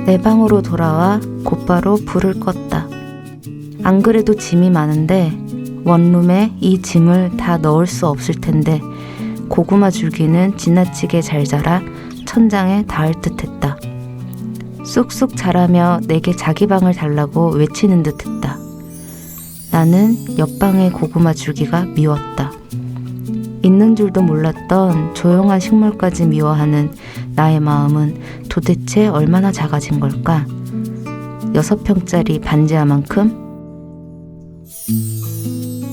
내 방으로 돌아와 곧바로 불을 껐다. 안 그래도 짐이 많은데 원룸에 이 짐을 다 넣을 수 없을 텐데 고구마 줄기는 지나치게 잘 자라 천장에 닿을 듯했다. 쑥쑥 자라며 내게 자기 방을 달라고 외치는 듯했다. 나는 옆방의 고구마 줄기가 미웠다. 있는 줄도 몰랐던 조용한 식물까지 미워하는 나의 마음은 도대체 얼마나 작아진 걸까? 6평짜리 반지하만큼?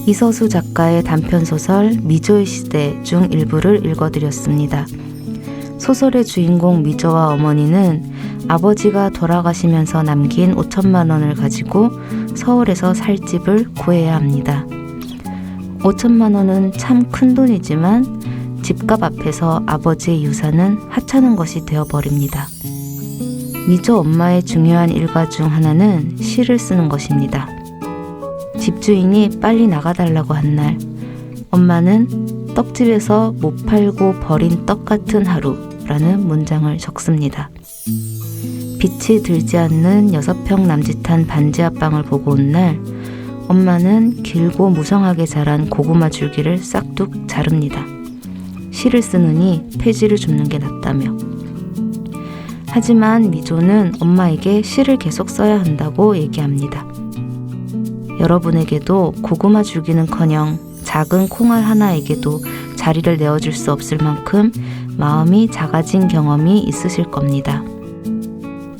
이서수 작가의 단편소설 미조의 시대 중 일부를 읽어드렸습니다. 소설의 주인공 미조와 어머니는 아버지가 돌아가시면서 남긴 5천만 원을 가지고 서울에서 살 집을 구해야 합니다. 5천만 원은 참 큰 돈이지만 집값 앞에서 아버지의 유산은 하찮은 것이 되어버립니다. 미조 엄마의 중요한 일과 중 하나는 시를 쓰는 것입니다. 집주인이 빨리 나가달라고 한 날, 엄마는 떡집에서 못 팔고 버린 떡 같은 하루라는 문장을 적습니다. 빛이 들지 않는 6평 남짓한 반지하방을 보고 온 날, 엄마는 길고 무성하게 자란 고구마 줄기를 싹둑 자릅니다. 시를 쓰느니 폐지를 줍는 게 낫다며. 하지만 미조는 엄마에게 시를 계속 써야 한다고 얘기합니다. 여러분에게도 고구마 줄기는커녕 작은 콩알 하나에게도 자리를 내어줄 수 없을 만큼 마음이 작아진 경험이 있으실 겁니다.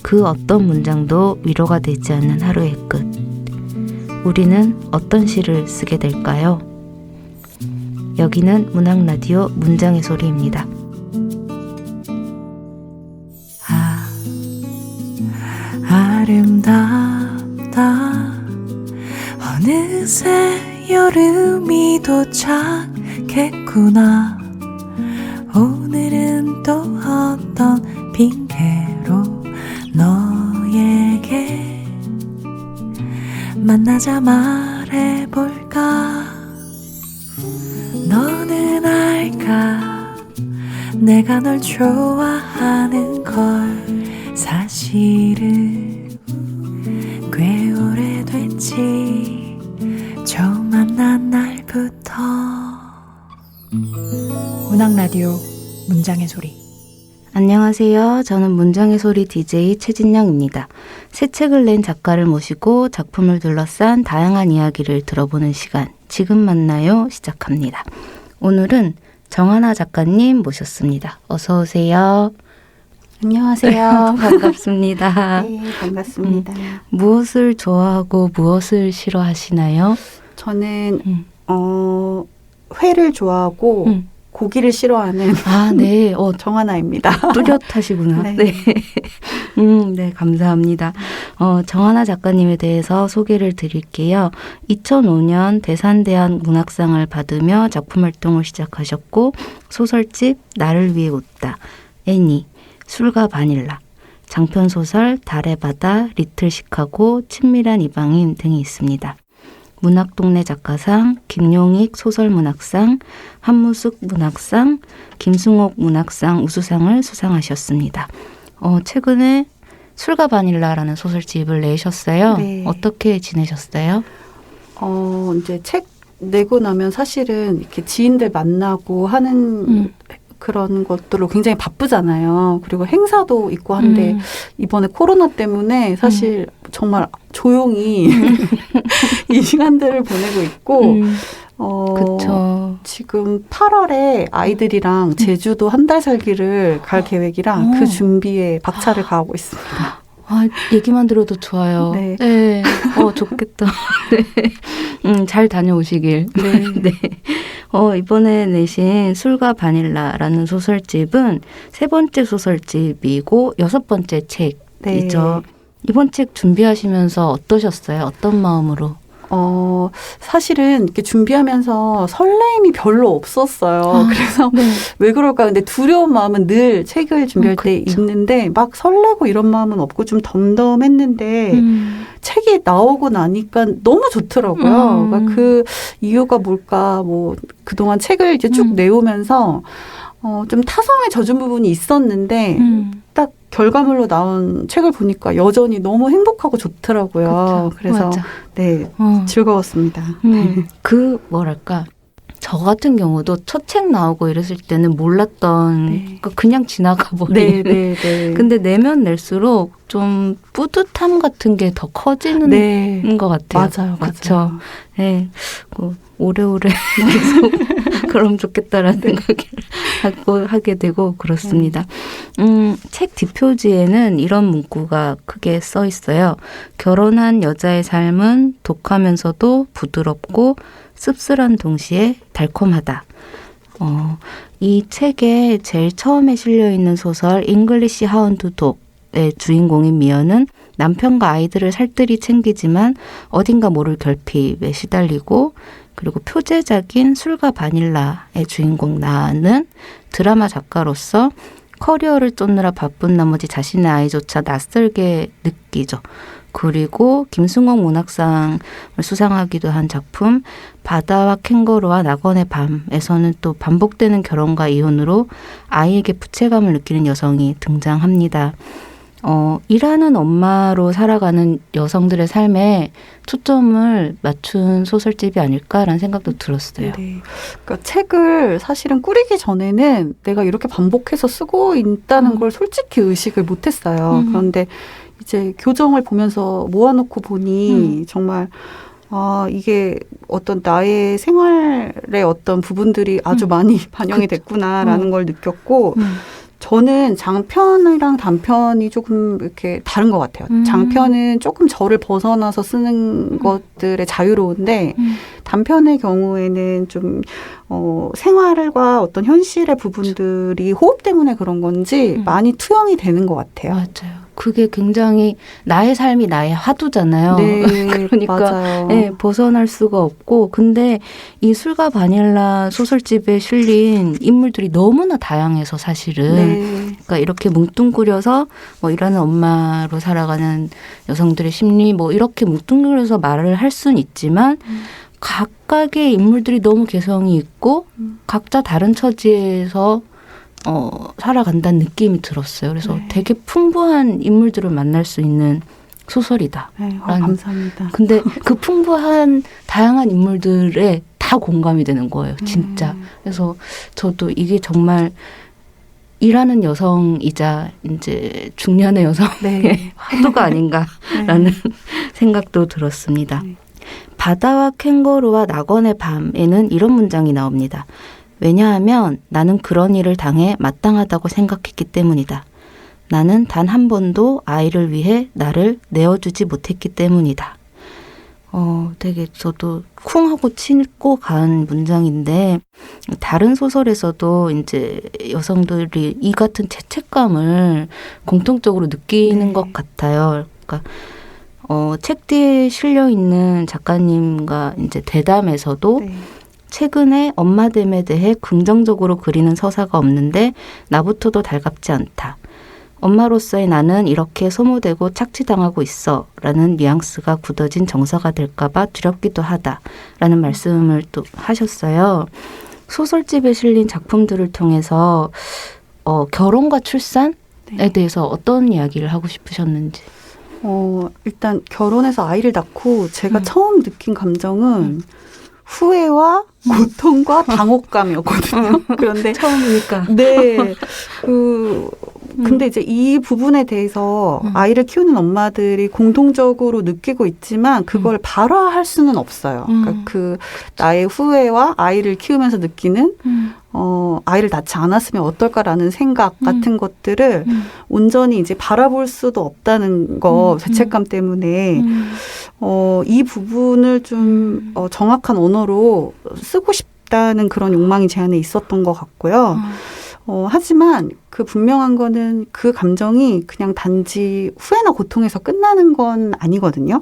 그 어떤 문장도 위로가 되지 않는 하루의 끝. 우리는 어떤 시를 쓰게 될까요? 여기는 문학라디오 문장의 소리입니다. 아름답다. 어느새 여름이 도착했구나. 오늘은 또 어떤 핑계로 너에게 만나자 말해볼까. 너는 알까, 내가 널 좋아하는 걸. 사실은 꽤 오래됐지, 처음 만난 날부터. 문학라디오 문장의 소리. 안녕하세요. 저는 문장의 소리 DJ 최진영입니다. 새 책을 낸 작가를 모시고 작품을 둘러싼 다양한 이야기를 들어보는 시간, 지금 만나요 시작합니다. 오늘은 정하나 작가님 모셨습니다. 어서 오세요. 안녕하세요. 반갑습니다. 네, 반갑습니다. 무엇을 좋아하고 무엇을 싫어하시나요? 저는 회를 좋아하고 고기를 싫어하는 네. 정하나입니다. 뚜렷하시구나. 네. 네. 네, 감사합니다. 정하나 작가님에 대해서 소개를 드릴게요. 2005년 대산대한 문학상을 받으며 작품 활동을 시작하셨고, 소설집 나를 위해 웃다, 애니, 술과 바닐라, 장편소설 달의 바다, 리틀 시카고, 친밀한 이방인 등이 있습니다. 문학동네 작가상, 김용익 소설문학상, 한무숙 문학상, 김승옥 문학상 우수상을 수상하셨습니다. 최근에 술과 바닐라라는 소설집을 내셨어요. 네. 어떻게 지내셨어요? 이제 책 내고 나면 사실은 이렇게 지인들 만나고 하는 그런 것들로 굉장히 바쁘잖아요. 그리고 행사도 있고 한데 이번에 코로나 때문에 사실 정말 조용히 이 시간들을 보내고 있고 그쵸. 지금 8월에 아이들이랑 제주도 한 달 살기를 갈 계획이랑 그 준비에 박차를 가하고 있습니다. 얘기만 들어도 좋아요. 네. 네. 좋겠다. 네. 잘 다녀오시길. 네. 네. 이번에 내신 술과 바닐라라는 소설집은 3번째 소설집이고 6번째 책이죠. 네. 이번 책 준비하시면서 어떠셨어요? 어떤 마음으로? 사실은 이렇게 준비하면서 설레임이 별로 없었어요. 그래서 네. 왜 그럴까? 근데 두려운 마음은 늘 책을 준비할 때 있는데 막 설레고 이런 마음은 없고 좀 덤덤했는데 책이 나오고 나니까 너무 좋더라고요. 그러니까 그 이유가 뭘까? 그동안 책을 이제 쭉 내오면서 좀 타성에 젖은 부분이 있었는데 딱 결과물로 나온 책을 보니까 여전히 너무 행복하고 좋더라고요. 그쵸. 그래서 맞아. 네, 즐거웠습니다. 그 뭐랄까 저 같은 경우도 첫 책 나오고 이랬을 때는 몰랐던 네. 그냥 지나가 버리는. 네. 근데 내면 낼수록 좀 뿌듯함 같은 게 더 커지는 네. 것 같아요. 맞아요. 그렇죠. 네, 오래오래 계속 그럼 좋겠다라는 생각을 하게 되고 그렇습니다. 책 뒷표지에는 이런 문구가 크게 써 있어요. 결혼한 여자의 삶은 독하면서도 부드럽고 씁쓸한 동시에 달콤하다. 이 책에 제일 처음에 실려 있는 소설 잉글리시 하운드 독의 주인공인 미연은 남편과 아이들을 살뜰히 챙기지만 어딘가 모를 결핍에 시달리고 그리고 표제작인 술과 바닐라의 주인공 나는 드라마 작가로서 커리어를 쫓느라 바쁜 나머지 자신의 아이조차 낯설게 느끼죠. 그리고 김승옥 문학상을 수상하기도 한 작품 바다와 캥거루와 낙원의 밤에서는 또 반복되는 결혼과 이혼으로 아이에게 부채감을 느끼는 여성이 등장합니다. 일하는 엄마로 살아가는 여성들의 삶에 초점을 맞춘 소설집이 아닐까라는 생각도 들었어요. 네. 그러니까 책을 사실은 꾸리기 전에는 내가 이렇게 반복해서 쓰고 있다는 걸 솔직히 의식을 못했어요. 그런데 이제 교정을 보면서 모아놓고 보니 정말 이게 어떤 나의 생활의 어떤 부분들이 아주 많이 반영이 됐구나라는 걸 느꼈고 저는 장편이랑 단편이 조금 이렇게 다른 것 같아요. 장편은 조금 저를 벗어나서 쓰는 것들에 자유로운데 단편의 경우에는 좀 생활과 어떤 현실의 부분들이 호흡 때문에 그런 건지 많이 투영이 되는 것 같아요. 맞아요. 그게 굉장히 나의 삶이 나의 화두잖아요. 네, 그러니까 맞아요. 네, 벗어날 수가 없고 근데 이 술과 바닐라 소설집에 실린 인물들이 너무나 다양해서 사실은 네. 그러니까 이렇게 뭉뚱그려서 뭐 일하는 엄마로 살아가는 여성들의 심리 뭐 이렇게 뭉뚱그려서 말을 할 수는 있지만 각각의 인물들이 너무 개성이 있고 각자 다른 처지에서 살아간다는 느낌이 들었어요. 그래서 네. 되게 풍부한 인물들을 만날 수 있는 소설이다. 네, 감사합니다. 근데 그 풍부한 다양한 인물들에 다 공감이 되는 거예요. 진짜. 그래서 저도 이게 정말 일하는 여성이자 이제 중년의 여성의 네. 화두가 아닌가라는 생각도 들었습니다. 네. 바다와 캥거루와 낙원의 밤에는 이런 문장이 나옵니다. 왜냐하면 나는 그런 일을 당해 마땅하다고 생각했기 때문이다. 나는 단 한 번도 아이를 위해 나를 내어주지 못했기 때문이다. 되게 저도 쿵 하고 치고 간 문장인데 다른 소설에서도 이제 여성들이 이 같은 죄책감을 공통적으로 느끼는 것 같아요. 그러니까 책 뒤에 실려 있는 작가님과 이제 대담에서도 네. 최근에 엄마됨에 대해 긍정적으로 그리는 서사가 없는데 나부터도 달갑지 않다. 엄마로서의 나는 이렇게 소모되고 착취당하고 있어 라는 뉘앙스가 굳어진 정서가 될까봐 두렵기도 하다 라는 말씀을 또 하셨어요. 소설집에 실린 작품들을 통해서 결혼과 출산에 대해서 어떤 이야기를 하고 싶으셨는지. 일단 결혼해서 아이를 낳고 제가 처음 느낀 감정은 후회와 고통과 당혹감이었거든요. 그런데 처음이니까. 네. 근데 이제 이 부분에 대해서 아이를 키우는 엄마들이 공통적으로 느끼고 있지만 그걸 발화할 수는 없어요. 그러니까 그 나의 후회와 아이를 키우면서 느끼는 아이를 낳지 않았으면 어떨까라는 생각 같은 것들을 온전히 이제 바라볼 수도 없다는 거 죄책감 때문에 이 부분을 좀 정확한 언어로 쓰고 싶다는 그런 욕망이 제 안에 있었던 것 같고요. 하지만 그 분명한 거는 그 감정이 그냥 단지 후회나 고통에서 끝나는 건 아니거든요.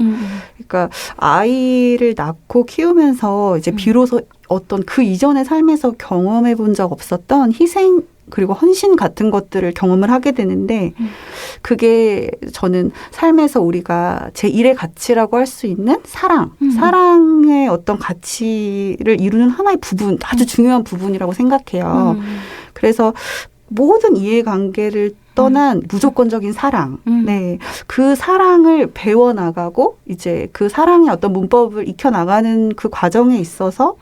그러니까 아이를 낳고 키우면서 이제 비로소 어떤 그 이전의 삶에서 경험해 본 적 없었던 희생에 그리고 헌신 같은 것들을 경험을 하게 되는데 그게 저는 삶에서 우리가 제1의 가치라고 할 수 있는 사랑의 어떤 가치를 이루는 하나의 부분, 아주 중요한 부분이라고 생각해요. 그래서 모든 이해관계를 떠난 무조건적인 사랑. 네. 그 사랑을 배워나가고 이제 그 사랑의 어떤 문법을 익혀나가는 그 과정에 있어서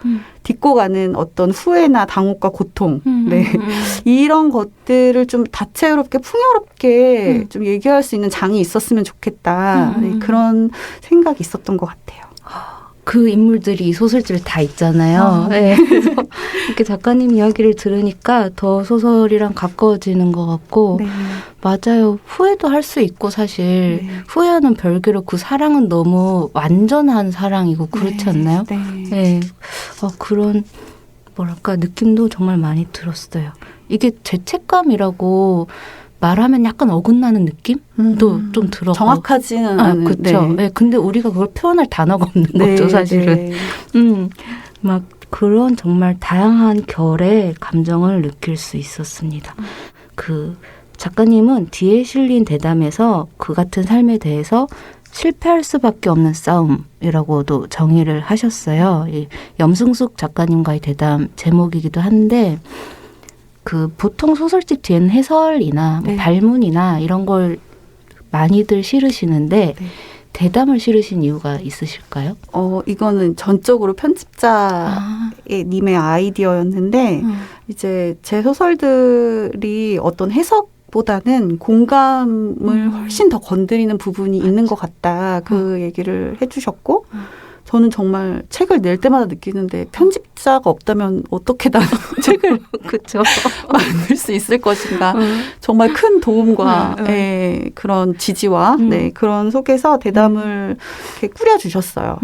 딛고 가는 어떤 후회나 당혹과 고통. 네. 이런 것들을 좀 다채롭게 풍요롭게 좀 얘기할 수 있는 장이 있었으면 좋겠다. 네. 그런 생각이 있었던 것 같아요. 그 인물들이 이 소설집에 다 있잖아요. 네. 그래서 이렇게 작가님 이야기를 들으니까 더 소설이랑 가까워지는 것 같고 네. 맞아요. 후회도 할 수 있고 사실 네. 후회하는 별개로 그 사랑은 너무 완전한 사랑이고 그렇지 않나요? 네. 네. 그런 뭐랄까 느낌도 정말 많이 들었어요. 이게 죄책감이라고 말하면 약간 어긋나는 느낌도 좀 들었고 정확하지는 않은. 그렇죠. 네. 근데 우리가 그걸 표현할 단어가 없는 거죠, 사실은. 네. 막 그런 정말 다양한 결의 감정을 느낄 수 있었습니다. 그 작가님은 뒤에 실린 대담에서 그 같은 삶에 대해서 실패할 수밖에 없는 싸움이라고도 정의를 하셨어요. 이 염승숙 작가님과의 대담 제목이기도 한데 그 보통 소설집 뒤에는 해설이나 뭐 네. 발문이나 이런 걸 많이들 실으시는데 네. 대담을 실으신 이유가 있으실까요? 이거는 전적으로 편집자의 님의 아이디어였는데 이제 제 소설들이 어떤 해석보다는 공감을 훨씬 더 건드리는 부분이 있는 것 같다. 그 얘기를 해주셨고 저는 정말 책을 낼 때마다 느끼는데 편집자가 없다면 어떻게 나는 책을 그렇죠. 만들 수 있을 것인가. 정말 큰 도움과 그런 지지와 그런 속에서 대담을 이렇게 꾸려주셨어요.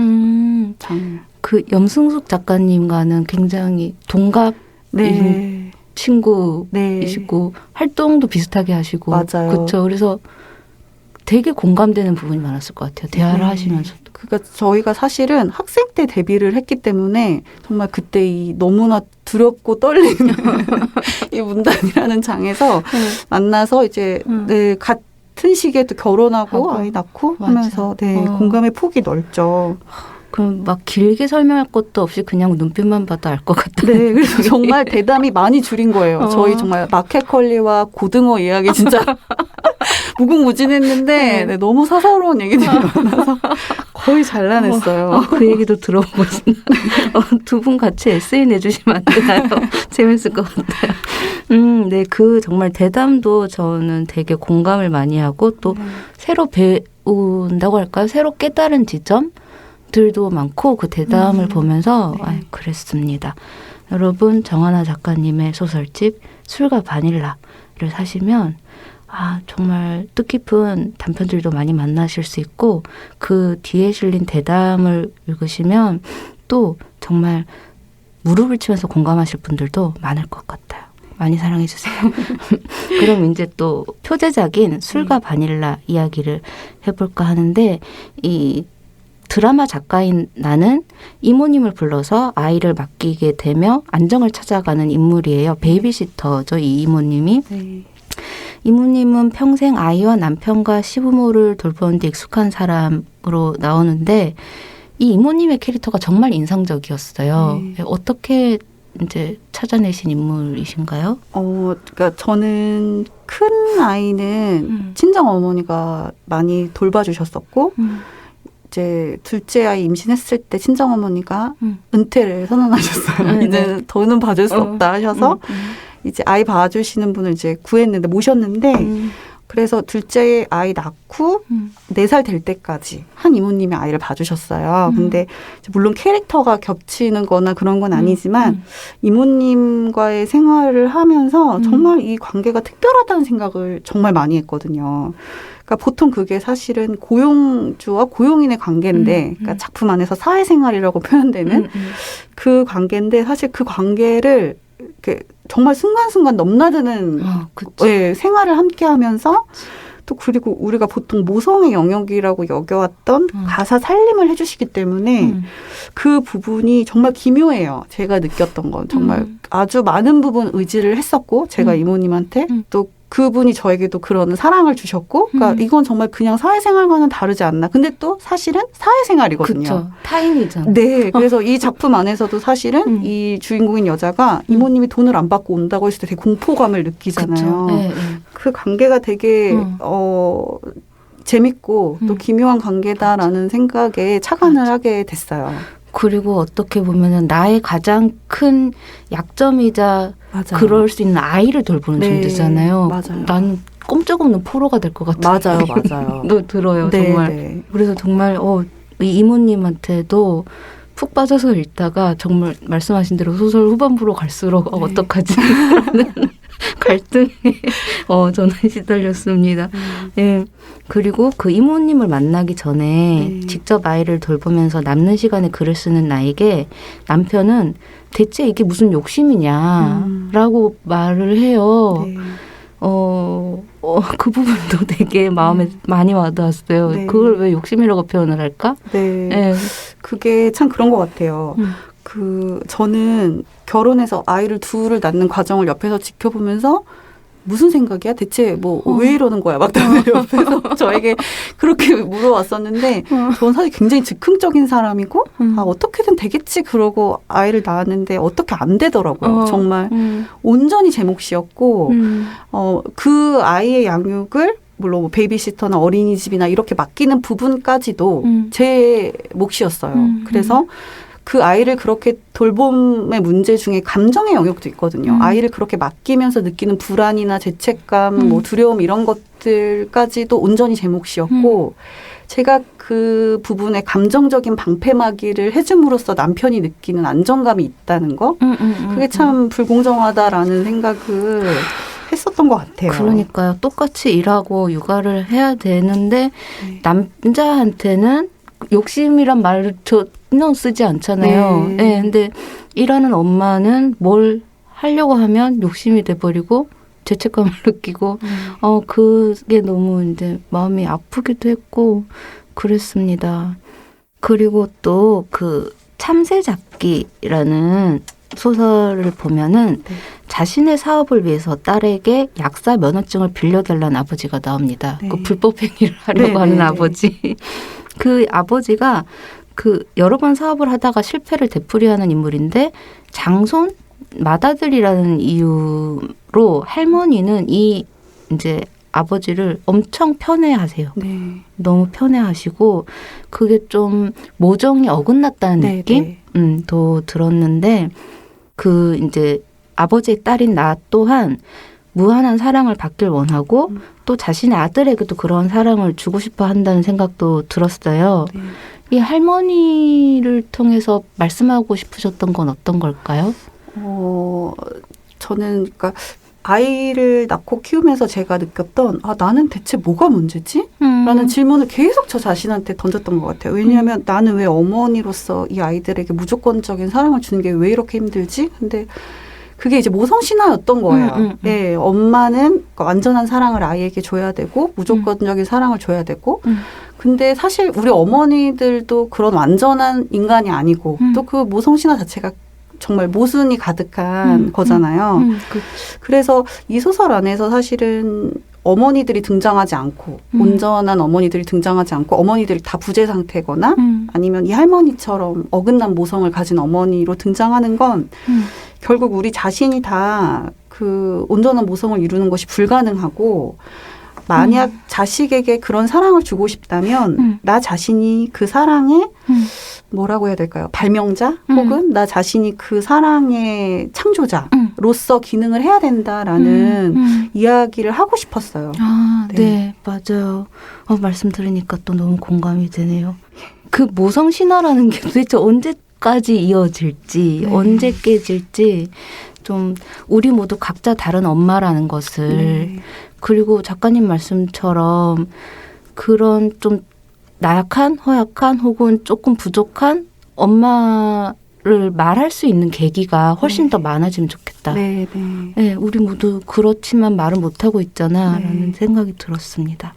장을. 그 염승숙 작가님과는 굉장히 동갑인 친구이시고 활동도 비슷하게 하시고 맞아요. 그렇죠. 그래서 되게 공감되는 부분이 많았을 것 같아요. 대화를 하시면서도. 그러니까 저희가 사실은 학생 때 데뷔를 했기 때문에 정말 그때 이 너무나 두렵고 떨리는 이 문단이라는 장에서 만나서 이제 같은 시기에 또 결혼하고 아이 낳고 하면서 공감의 폭이 넓죠. 그럼 막 길게 설명할 것도 없이 그냥 눈빛만 봐도 알 것 같아요. 네, 그래서 정말 대담이 많이 줄인 거예요. 저희 정말 마켓컬리와 고등어 이야기 진짜 무궁무진했는데 너무 사사로운 얘기들이 많아서 거의 잘라냈어요. 그 얘기도 들어보고 싶나. 두 분 같이 에세이 내주시면 안 되나요? 재밌을 것 같아요. 네, 그 정말 대담도 저는 되게 공감을 많이 하고 또 새로 배운다고 할까요? 새로 깨달은 지점들도 많고 그 대담을 보면서 그랬습니다. 여러분 정하나 작가님의 소설집 술과 바닐라를 사시면 정말 뜻깊은 단편들도 많이 만나실 수 있고 그 뒤에 실린 대담을 읽으시면 또 정말 무릎을 치면서 공감하실 분들도 많을 것 같아요. 많이 사랑해 주세요. 그럼 이제 또 표제작인 술과 바닐라 이야기를 해볼까 하는데 이 드라마 작가인 나는 이모님을 불러서 아이를 맡기게 되며 안정을 찾아가는 인물이에요. 베이비시터죠, 이 이모님이. 네. 이모님은 평생 아이와 남편과 시부모를 돌보는 데 익숙한 사람으로 나오는데 이 이모님의 캐릭터가 정말 인상적이었어요. 어떻게 이제 찾아내신 인물이신가요? 그러니까 저는 큰 아이는 친정 어머니가 많이 돌봐주셨었고 이제 둘째 아이 임신했을 때 친정 어머니가 은퇴를 선언하셨어요. 이제 더는 봐줄 수 없다 하셔서 이제 아이 봐주시는 분을 이제 구했는데 모셨는데 그래서 둘째 아이 낳고 4살 될 때까지 한 이모님이 아이를 봐주셨어요. 근데 물론 캐릭터가 겹치는 거나 그런 건 아니지만 이모님과의 생활을 하면서 정말 이 관계가 특별하다는 생각을 정말 많이 했거든요. 그러니까 보통 그게 사실은 고용주와 고용인의 관계인데 그러니까 작품 안에서 사회생활이라고 표현되는 그 관계인데 사실 그 관계를 이렇게 정말 순간순간 넘나드는 생활을 함께 하면서 또 그리고 우리가 보통 모성의 영역이라고 여겨왔던 가사 살림을 해주시기 때문에 그 부분이 정말 기묘해요. 제가 느꼈던 건 정말 아주 많은 부분 의지를 했었고 제가 이모님한테 또 그분이 저에게도 그런 사랑을 주셨고, 그러니까 이건 정말 그냥 사회생활과는 다르지 않나. 근데 또 사실은 사회생활이거든요. 그쵸. 타인이잖아요. 네. 그래서 이 작품 안에서도 사실은 이 주인공인 여자가 이모님이 돈을 안 받고 온다고 했을 때 되게 공포감을 느끼잖아요. 네, 네. 그 관계가 되게 재밌고 또 기묘한 관계다라는 생각에 착안을 하게 됐어요. 그리고 어떻게 보면은 나의 가장 큰 약점이자 맞아요. 그럴 수 있는 아이를 돌보는 네, 존재잖아요. 맞아요. 난 꼼짝없는 포로가 될 것 같아요. 맞아요. 너 들어요, 네, 정말. 네. 그래서 정말 이 이모님한테도 푹 빠져서 읽다가 정말 말씀하신 대로 소설 후반부로 갈수록 네. 어떡하지? 라는 갈등에 저는 시달렸습니다. 예. 그리고 그 이모님을 만나기 전에 직접 아이를 돌보면서 남는 시간에 글을 쓰는 나에게 남편은 대체 이게 무슨 욕심이냐라고 말을 해요. 네. 그 부분도 되게 마음에 많이 와닿았어요. 네. 그걸 왜 욕심이라고 표현을 할까? 네. 네. 그게 참 그런 것 같아요. 저는 결혼해서 아이를 둘을 낳는 과정을 옆에서 지켜보면서 무슨 생각이야? 대체 왜 이러는 거야? 막 다들 옆에서 저에게 그렇게 물어왔었는데 저는 사실 굉장히 즉흥적인 사람이고 어떻게든 되겠지 그러고 아이를 낳았는데 어떻게 안 되더라고요. 정말 온전히 제 몫이었고 그 아이의 양육을 물론 베이비시터나 어린이집이나 이렇게 맡기는 부분까지도 제 몫이었어요. 그래서 그 아이를 그렇게 돌봄의 문제 중에 감정의 영역도 있거든요. 아이를 그렇게 맡기면서 느끼는 불안이나 죄책감, 두려움 이런 것들까지도 온전히 제 몫이었고 제가 그 부분에 감정적인 방패막이를 해줌으로써 남편이 느끼는 안정감이 있다는 거 그게 참 불공정하다라는 생각을 했었던 것 같아요. 그러니까요. 똑같이 일하고 육아를 해야 되는데 남자한테는 욕심이란 말을 전혀 쓰지 않잖아요. 네. 근데 일하는 엄마는 뭘 하려고 하면 욕심이 돼버리고 죄책감을 느끼고 그게 너무 이제 마음이 아프기도 했고 그랬습니다. 그리고 또 그 참새잡기라는 소설을 보면은 자신의 사업을 위해서 딸에게 약사 면허증을 빌려달라는 아버지가 나옵니다. 네. 그 불법 행위를 하려고 하는 아버지. 그 아버지가 그 여러 번 사업을 하다가 실패를 되풀이하는 인물인데 장손 맏아들이라는 이유로 할머니는 이 이제 아버지를 엄청 편애하세요. 네. 너무 편애하시고 그게 좀 모정이 어긋났다는 느낌? 도 들었는데 그 이제 아버지의 딸인 나 또한 무한한 사랑을 받길 원하고 또 자신의 아들에게도 그런 사랑을 주고 싶어 한다는 생각도 들었어요. 네. 이 할머니를 통해서 말씀하고 싶으셨던 건 어떤 걸까요? 저는 그러니까 아이를 낳고 키우면서 제가 느꼈던 나는 대체 뭐가 문제지? 라는 질문을 계속 저 자신한테 던졌던 것 같아요. 왜냐하면 나는 왜 어머니로서 이 아이들에게 무조건적인 사랑을 주는 게 왜 이렇게 힘들지? 근데 그게 이제 모성신화였던 거예요. 네, 엄마는 완전한 사랑을 아이에게 줘야 되고 무조건적인 사랑을 줘야 되고 근데 사실 우리 어머니들도 그런 완전한 인간이 아니고 또 그 모성신화 자체가 정말 모순이 가득한 거잖아요. 그래서 이 소설 안에서 사실은 어머니들이 등장하지 않고 온전한 어머니들이 등장하지 않고 어머니들이 다 부재 상태거나 아니면 이 할머니처럼 어긋난 모성을 가진 어머니로 등장하는 건 결국 우리 자신이 다 그 온전한 모성을 이루는 것이 불가능하고 만약 자식에게 그런 사랑을 주고 싶다면 나 자신이 그 사랑의 뭐라고 해야 될까요? 발명자 혹은 나 자신이 그 사랑의 창조자로서 기능을 해야 된다라는 이야기를 하고 싶었어요. 네, 맞아요. 말씀 들으니까 또 너무 공감이 되네요. 그 모성 신화라는 게 도대체 언제까지 이어질지 언제 깨질지 좀 우리 모두 각자 다른 엄마라는 것을 그리고 작가님 말씀처럼 그런 좀 나약한, 허약한 혹은 조금 부족한 엄마의 를 말할 수 있는 계기가 훨씬 더 많아지면 좋겠다. 네, 네. 네, 우리 모두 그렇지만 말은 못하고 있잖아 라는 생각이 들었습니다.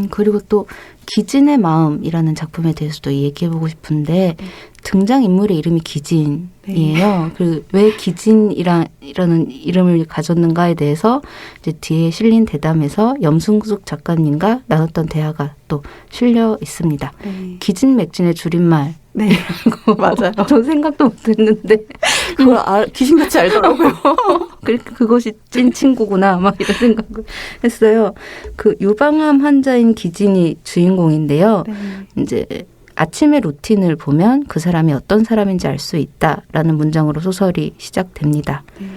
그리고 또 기진의 마음이라는 작품에 대해서도 얘기해보고 싶은데 등장인물의 이름이 기진이에요. 그 왜 기진이라는 이름을 가졌는가에 대해서 이제 뒤에 실린 대담에서 염승숙 작가님과 나눴던 대화가 또 실려 있습니다. 네. 기진맥진의 줄임말. 네. 맞아요. 전 생각도 못했는데 그걸 귀신같이 알더라고요. 그것이 찐 친구구나 막 이런 생각을 했어요. 그 유방암 환자인 기진이 주인공인데요. 네. 이제 아침의 루틴을 보면 그 사람이 어떤 사람인지 알 수 있다라는 문장으로 소설이 시작됩니다. 네.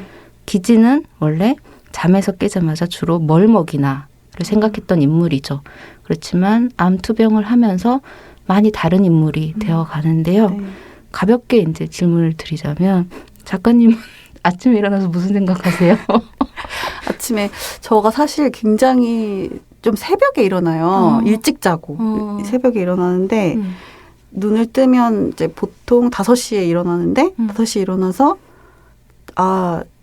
기진은 원래 잠에서 깨자마자 주로 뭘 먹이나를 생각했던 인물이죠. 그렇지만 암 투병을 하면서 많이 다른 인물이 되어 가는데요. 네. 가볍게 이제 질문을 드리자면 작가님은 아침에 일어나서 무슨 생각하세요? 아침에 저가 사실 굉장히 좀 새벽에 일어나요. 일찍 자고 새벽에 일어나는데 눈을 뜨면 이제 보통 5시에 일어나는데 5시에 일어나서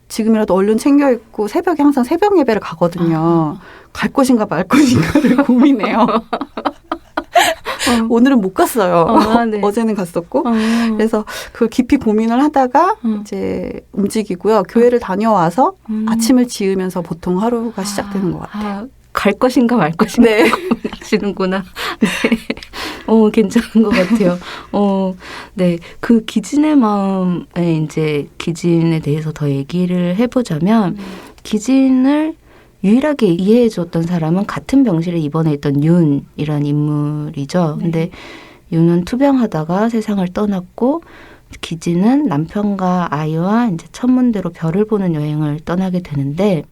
지금이라도 얼른 챙겨 입고 새벽에 항상 새벽 예배를 가거든요. 갈 것인가 말 것인가를 고민해요. 오늘은 못 갔어요. 네. 어제는 갔었고. 그래서 그걸 깊이 고민을 하다가 이제 움직이고요. 교회를 다녀와서 아침을 지으면서 보통 하루가 시작되는 것 같아요. 갈 것인가 말 것인가 네. 고민하시는구나. 네. 괜찮은 것 같아요. 네. 그 기진의 마음에 이제 기진에 대해서 더 얘기를 해보자면 기진을 유일하게 이해해 줬던 사람은 같은 병실에 입원해 있던 윤이라는 인물이죠. 근데 윤은 투병하다가 세상을 떠났고 기진은 남편과 아이와 이제 천문대로 별을 보는 여행을 떠나게 되는데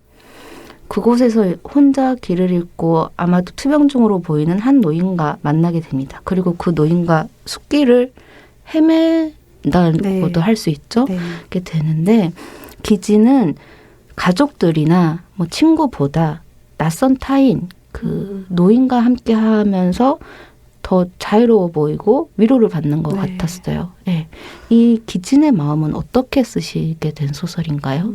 그곳에서 혼자 길을 잃고 아마도 투병 중으로 보이는 한 노인과 만나게 됩니다. 그리고 그 노인과 숲길을 헤맨다고도 할 수 있죠. 네. 그렇게 되는데 기진은 가족들이나 뭐 친구보다 낯선 타인 그 노인과 함께 하면서 더 자유로워 보이고 위로를 받는 것 같았어요. 네. 이 기진의 마음은 어떻게 쓰시게 된 소설인가요?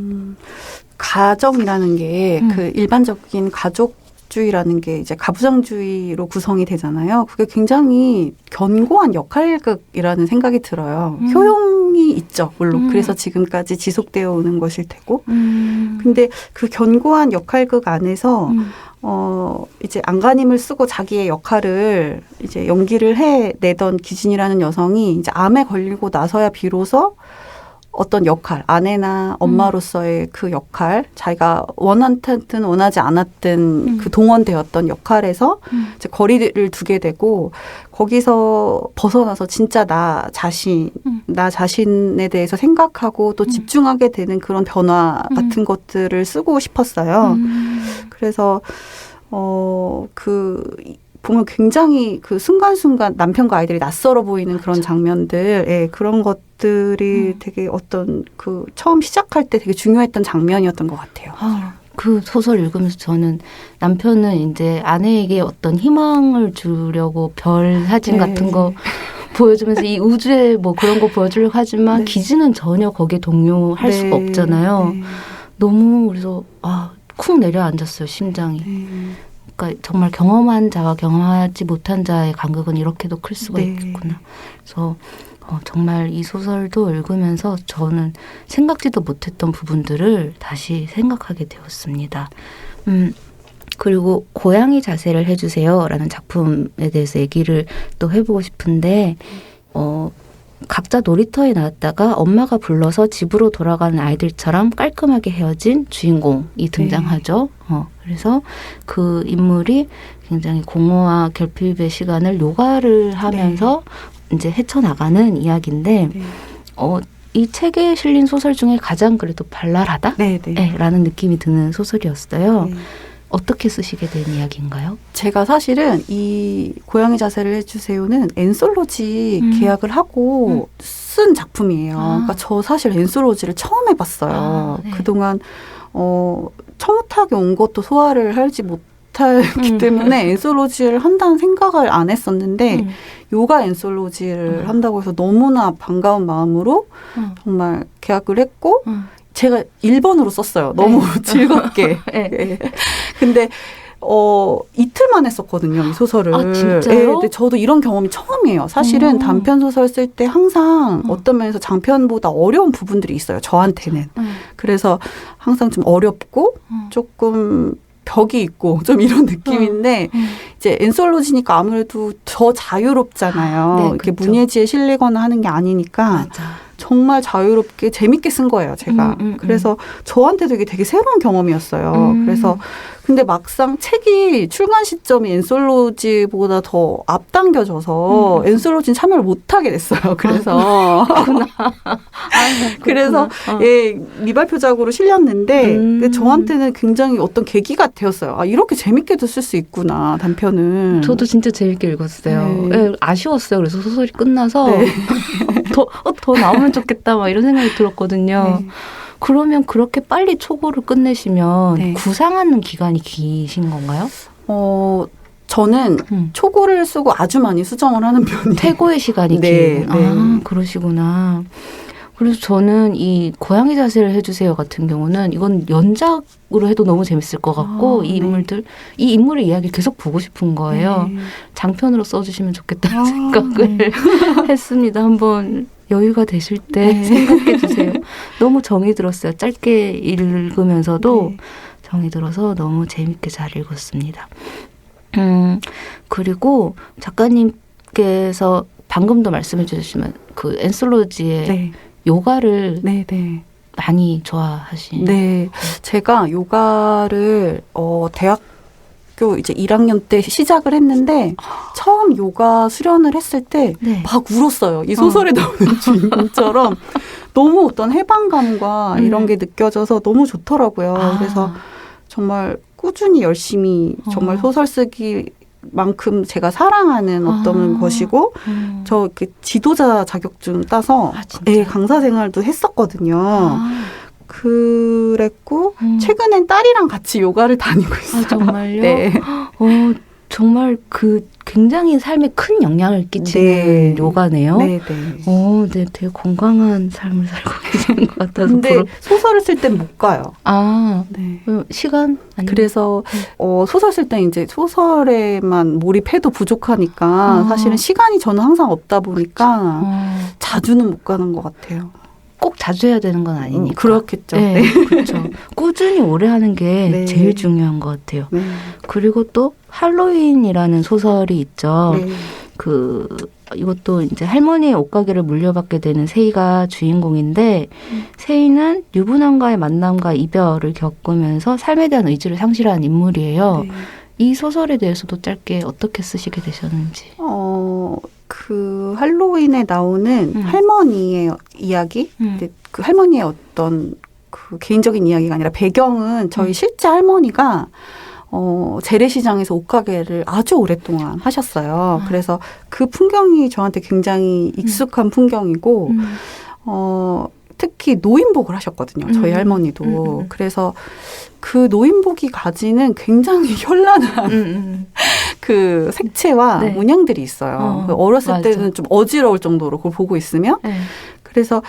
가정이라는 게 그 일반적인 가족주의라는 게 이제 가부장주의로 구성이 되잖아요. 그게 굉장히 견고한 역할극이라는 생각이 들어요. 효용이 있죠, 물론. 그래서 지금까지 지속되어 오는 것일 테고. 근데 그 견고한 역할극 안에서 이제 안간힘을 쓰고 자기의 역할을 이제 연기를 해내던 기진이라는 여성이 이제 암에 걸리고 나서야 비로소 어떤 역할, 아내나 엄마로서의 그 역할, 자기가 원하든 원하지 않았든 그 동원되었던 역할에서 이제 거리를 두게 되고 거기서 벗어나서 진짜 나 자신에 대해서 생각하고 또 집중하게 되는 그런 변화 같은 것들을 쓰고 싶었어요. 그래서 보면 굉장히 그 순간순간 남편과 아이들이 낯설어 보이는 그런 장면들, 그런 것들이 되게 어떤 그 처음 시작할 때 되게 중요했던 장면이었던 것 같아요. 그 소설 읽으면서 저는 남편은 이제 아내에게 어떤 희망을 주려고 별 사진 같은 거 보여주면서 이 우주에 뭐 그런 거 보여주려고 하지만 기진은 전혀 거기에 동요할 수가 없잖아요. 너무 그래서 쿵 내려앉았어요, 심장이. 그러니까 정말 경험한 자와 경험하지 못한 자의 간극은 이렇게도 클 수가 있겠구나. 그래서 정말 이 소설도 읽으면서 저는 생각지도 못했던 부분들을 다시 생각하게 되었습니다. 그리고 고양이 자세를 해주세요라는 작품에 대해서 얘기를 또 해보고 싶은데 각자 놀이터에 나왔다가 엄마가 불러서 집으로 돌아가는 아이들처럼 깔끔하게 헤어진 주인공이 등장하죠. 그래서 그 인물이 굉장히 공허와 결핍의 시간을 요가를 하면서 이제 헤쳐나가는 이야기인데 이 책에 실린 소설 중에 가장 그래도 발랄하다? 라는 느낌이 드는 소설이었어요. 어떻게 쓰시게 된 이야기인가요? 제가 사실은 이 고양이 자세를 해주세요는 앤솔로지 계약을 하고 쓴 작품이에요. 그러니까 저 사실 앤솔로지를 처음 해봤어요. 그동안 청탁에 온 것도 소화를 하지 스타일이기 때문에 엔솔로지를 한다는 생각을 안 했었는데 요가 엔솔로지를 한다고 해서 너무나 반가운 마음으로 정말 계약을 했고 제가 1번으로 썼어요. 너무 즐겁게. 네. 근데 이틀만 했었거든요, 이 소설을. 아, 진짜요? 네, 근데 저도 이런 경험이 처음이에요. 사실은 단편 소설 쓸 때 항상 어떤 면에서 장편보다 어려운 부분들이 있어요, 저한테는. 그래서 항상 좀 어렵고 조금 벽이 있고 좀 이런 느낌인데 이제 엔솔로지니까 아무래도 더 자유롭잖아요. 네, 이렇게 그렇죠. 문예지에 실리거나 하는 게 아니니까. 맞아. 정말 자유롭게 재밌게 쓴 거예요, 제가. 그래서 저한테도 이게 되게 새로운 경험이었어요. 그래서 근데 막상 책이 출간 시점이 엔솔로지보다 더 앞당겨져서 엔솔로지는 참여를 못하게 됐어요. 그래서 그래서 예, 미발표작으로 실렸는데 근데 저한테는 굉장히 어떤 계기가 되었어요. 아, 이렇게 재밌게도 쓸 수 있구나, 단편은. 저도 진짜 재밌게 읽었어요. 네. 네, 아쉬웠어요. 그래서 소설이 끝나서 네. 더 나오면 좋겠다 막 이런 생각이 들었거든요. 네. 그러면 그렇게 빨리 초고를 끝내시면 네. 구상하는 기간이 기신 건가요? 저는 초고를 쓰고 아주 많이 수정을 하는 편이에요. 퇴고의 시간이 네, 긴. 네. 아, 그러시구나. 그래서 저는 이 고양이 자세를 해주세요 같은 경우는 이건 연작으로 해도 너무 재밌을 것 같고 이 인물의 이야기를 계속 보고 싶은 거예요. 네. 장편으로 써주시면 좋겠다는 생각을 했습니다. 한번 여유가 되실 때 생각해 주세요. 너무 정이 들었어요. 짧게 읽으면서도 정이 들어서 너무 재밌게 잘 읽었습니다. 그리고 작가님께서 방금도 말씀해 주시면 그 엔솔로지의 요가를 많이 좋아하시는. 네, 제가 요가를 대학교 이제 1학년 때 시작을 했는데 처음 요가 수련을 했을 때 막 울었어요. 이 소설에 나오는 주인공처럼 너무 어떤 해방감과 이런 게 느껴져서 너무 좋더라고요. 그래서 정말 꾸준히 열심히 정말 소설 쓰기 만큼 제가 사랑하는 어떤 것이고 저 이렇게 지도자 자격증 따서 강사 생활도 했었거든요. 그랬고 최근엔 딸이랑 같이 요가를 다니고 있어요. 아, 정말요? 네. 정말 그 굉장히 삶에 큰 영향을 끼치는 요가네요. 네, 네, 되게 건강한 삶을 살고 계시는 것 같아서. 근데 소설을 쓸 땐 못 가요. 시간? 아니면? 그래서 소설 쓸 때 이제 소설에만 몰입해도 부족하니까 사실은 시간이 저는 항상 없다 보니까 자주는 못 가는 것 같아요. 꼭 자주 해야 되는 건 아니니까. 그렇겠죠. 네, 그렇죠. 꾸준히 오래 하는 게 제일 중요한 것 같아요. 그리고 또 할로윈이라는 소설이 있죠. 이것도 이제 할머니의 옷가게를 물려받게 되는 세이가 주인공인데 세이는 유부남과의 만남과 이별을 겪으면서 삶에 대한 의지를 상실한 인물이에요. 이 소설에 대해서도 짧게 어떻게 쓰시게 되셨는지. 그 할로윈에 나오는 할머니의 이야기, 그 할머니의 어떤 그 개인적인 이야기가 아니라 배경은 저희 실제 할머니가 재래시장에서 옷가게를 아주 오랫동안 하셨어요. 그래서 그 풍경이 저한테 굉장히 익숙한 풍경이고, 특히 노인복을 하셨거든요. 저희 할머니도. 그래서 그 노인복이 가지는 굉장히 현란한 그 색채와 문양들이 있어요. 어렸을 때는 좀 어지러울 정도로 그걸 보고 있으면. 그래서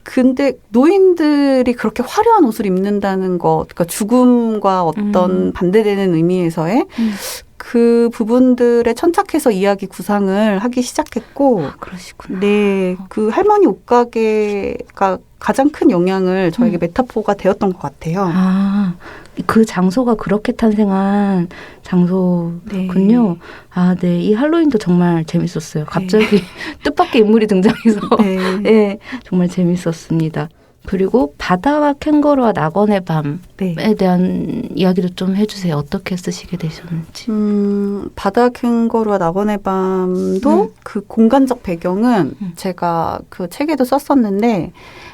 근데 노인들이 그렇게 화려한 옷을 입는다는 것, 그러니까 죽음과 어떤 반대되는 의미에서의 그 부분들에 천착해서 이야기 구상을 하기 시작했고, 그러시구나. 네, 그 할머니 옷가게가 가장 큰 영향을 저에게 메타포가 되었던 것 같아요. 그 장소가 그렇게 탄생한 장소군요. 네. 이 할로윈도 정말 재밌었어요. 갑자기 뜻밖의 인물이 등장해서 정말 재밌었습니다. 그리고 바다와 캥거루와 낙원의 밤에 대한 이야기도 좀 해주세요. 어떻게 쓰시게 되셨는지. 바다 캥거루와 낙원의 밤도 그 공간적 배경은 제가 그 책에도 썼었는데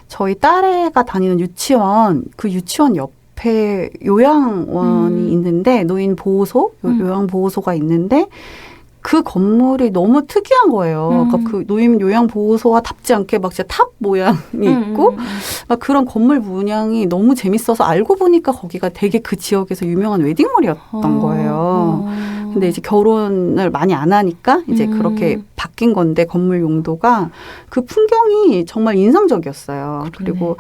저희 딸애가 다니는 유치원, 그 유치원 옆에 요양원이 있는데 노인 보호소, 요양 보호소가 있는데 그 건물이 너무 특이한 거예요. 그러니까 그 노인 요양보호소와답지 않게 막 진짜 탑 모양이 있고 막 그런 건물 문양이 너무 재밌어서 알고 보니까 거기가 되게 그 지역에서 유명한 웨딩몰이었던 거예요. 근데 이제 결혼을 많이 안 하니까 이제 그렇게 바뀐 건데 건물 용도가 그 풍경이 정말 인상적이었어요. 그리고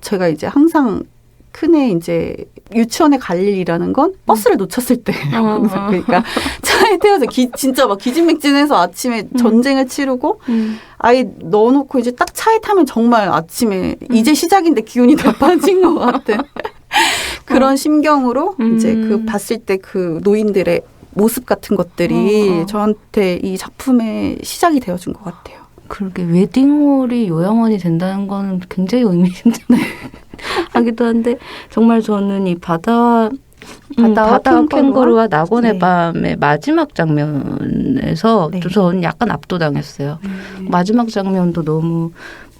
제가 이제 항상 큰애 이제 유치원에 갈 일이라는 건 버스를 놓쳤을 때 그러니까 차에 태워서 진짜 막 기진맥진해서 아침에 전쟁을 치르고 아이 넣어놓고 이제 딱 차에 타면 정말 아침에 이제 시작인데 기운이 다 빠진 것 같은 그런 심경으로 이제 그 봤을 때 그 노인들의 모습 같은 것들이 저한테 이 작품의 시작이 되어준 것 같아요. 그렇게 웨딩홀이 요양원이 된다는 건 굉장히 의미심장하기도 한데 정말 저는 이 바다와 캥거루와 낙원의 네. 밤의 마지막 장면에서 네. 저는 약간 압도당했어요. 마지막 장면도 너무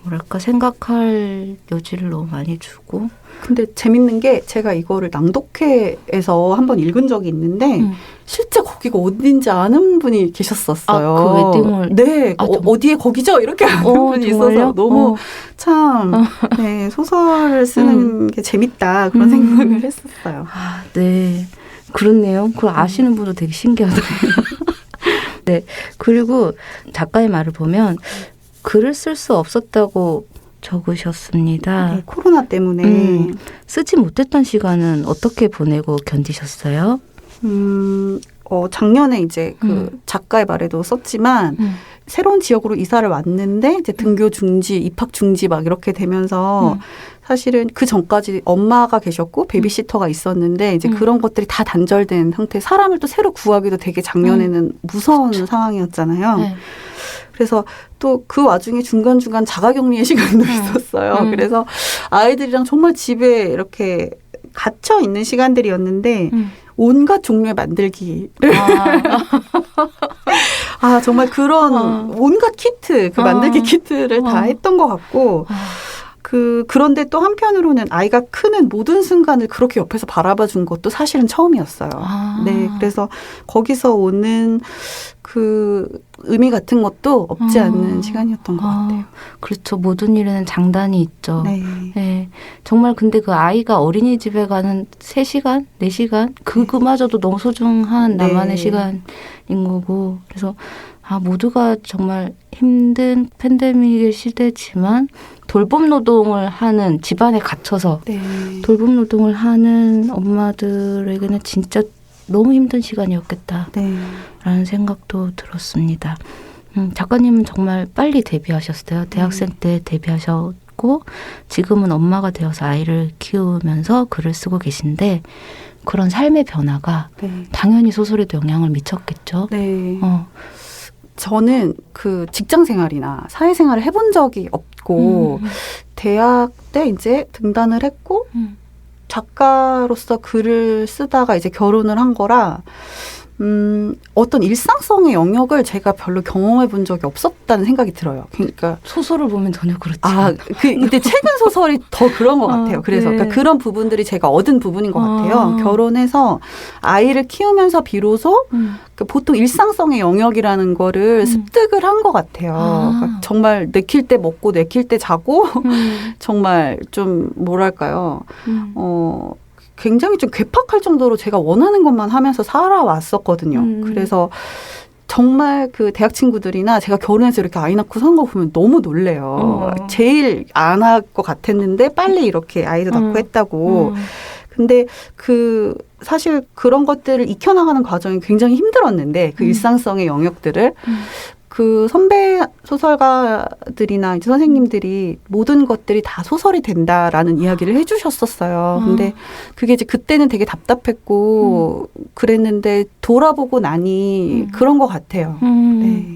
뭐랄까 생각할 여지를 너무 많이 주고. 근데 재밌는 게 제가 이거를 낭독회에서 한번 읽은 적이 있는데 실제 거기가 어딘지 아는 분이 계셨었어요. 아, 그 웨딩홀. 네. 어디에 거기죠? 이렇게 아는 분이 정말요? 있어서 너무 참 네, 소설을 쓰는 게 재밌다 그런 생각을 했었어요. 아, 네. 그렇네요. 그걸 아시는 분도 되게 신기하다. 네. 그리고 작가의 말을 보면 글을 쓸 수 없었다고 적으셨습니다. 네, 코로나 때문에 쓰지 못했던 시간은 어떻게 보내고 견디셨어요? 작년에 이제 그 작가의 말에도 썼지만 새로운 지역으로 이사를 왔는데 이제 등교 중지, 입학 중지 막 이렇게 되면서 사실은 그 전까지 엄마가 계셨고 베이비시터가 있었는데 이제 그런 것들이 다 단절된 상태. 사람을 또 새로 구하기도 되게 작년에는 무서운 상황이었잖아요. 네. 그래서 또 그 와중에 중간중간 자가격리의 시간도 있었어요. 그래서 아이들이랑 정말 집에 이렇게 갇혀 있는 시간들이었는데 온갖 종류의 만들기를 정말 그런 온갖 키트, 그 만들기 키트를 다 했던 것 같고 그런데 또 한편으로는 아이가 크는 모든 순간을 그렇게 옆에서 바라봐 준 것도 사실은 처음이었어요. 네, 그래서 거기서 오는 그 의미 같은 것도 없지 않는 시간이었던 것 같아요. 그렇죠. 모든 일에는 장단이 있죠. 네. 네. 정말 근데 그 아이가 어린이집에 가는 3시간, 4시간 그마저도 너무 소중한 나만의 시간인 거고. 그래서 모두가 정말 힘든 팬데믹의 시대지만 돌봄 노동을 하는 집안에 갇혀서 돌봄 노동을 하는 엄마들에게는 진짜 너무 힘든 시간이었겠다라는 생각도 들었습니다. 작가님은 정말 빨리 데뷔하셨어요. 대학생 때 데뷔하셨고 지금은 엄마가 되어서 아이를 키우면서 글을 쓰고 계신데 그런 삶의 변화가 당연히 소설에도 영향을 미쳤겠죠. 네. 저는 그 직장 생활이나 사회 생활을 해본 적이 없고 대학 때 이제 등단을 했고 작가로서 글을 쓰다가 이제 결혼을 한 거라 어떤 일상성의 영역을 제가 별로 경험해 본 적이 없었다는 생각이 들어요. 그러니까 소설을 보면 전혀 그렇지 않아요. 근데 최근 소설이 더 그런 것 같아요. 그래서 그러니까 그런 부분들이 제가 얻은 부분인 것 같아요. 결혼해서 아이를 키우면서 비로소 보통 일상성의 영역이라는 거를 습득을 한 것 같아요. 그러니까 정말 내킬 때 먹고 내킬 때 자고 정말 좀 뭐랄까요. 굉장히 좀 괴팍할 정도로 제가 원하는 것만 하면서 살아왔었거든요. 그래서 정말 그 대학 친구들이나 제가 결혼해서 이렇게 아이 낳고 산 거 보면 너무 놀래요. 제일 안 할 것 같았는데 빨리 이렇게 아이도 낳고 했다고. 근데 사실 그런 것들을 익혀나가는 과정이 굉장히 힘들었는데 그 일상성의 영역들을 그 선배 소설가들이나 이제 선생님들이 모든 것들이 다 소설이 된다라는 이야기를 해주셨었어요. 근데 그게 이제 그때는 되게 답답했고 그랬는데 돌아보고 나니 그런 것 같아요. 네.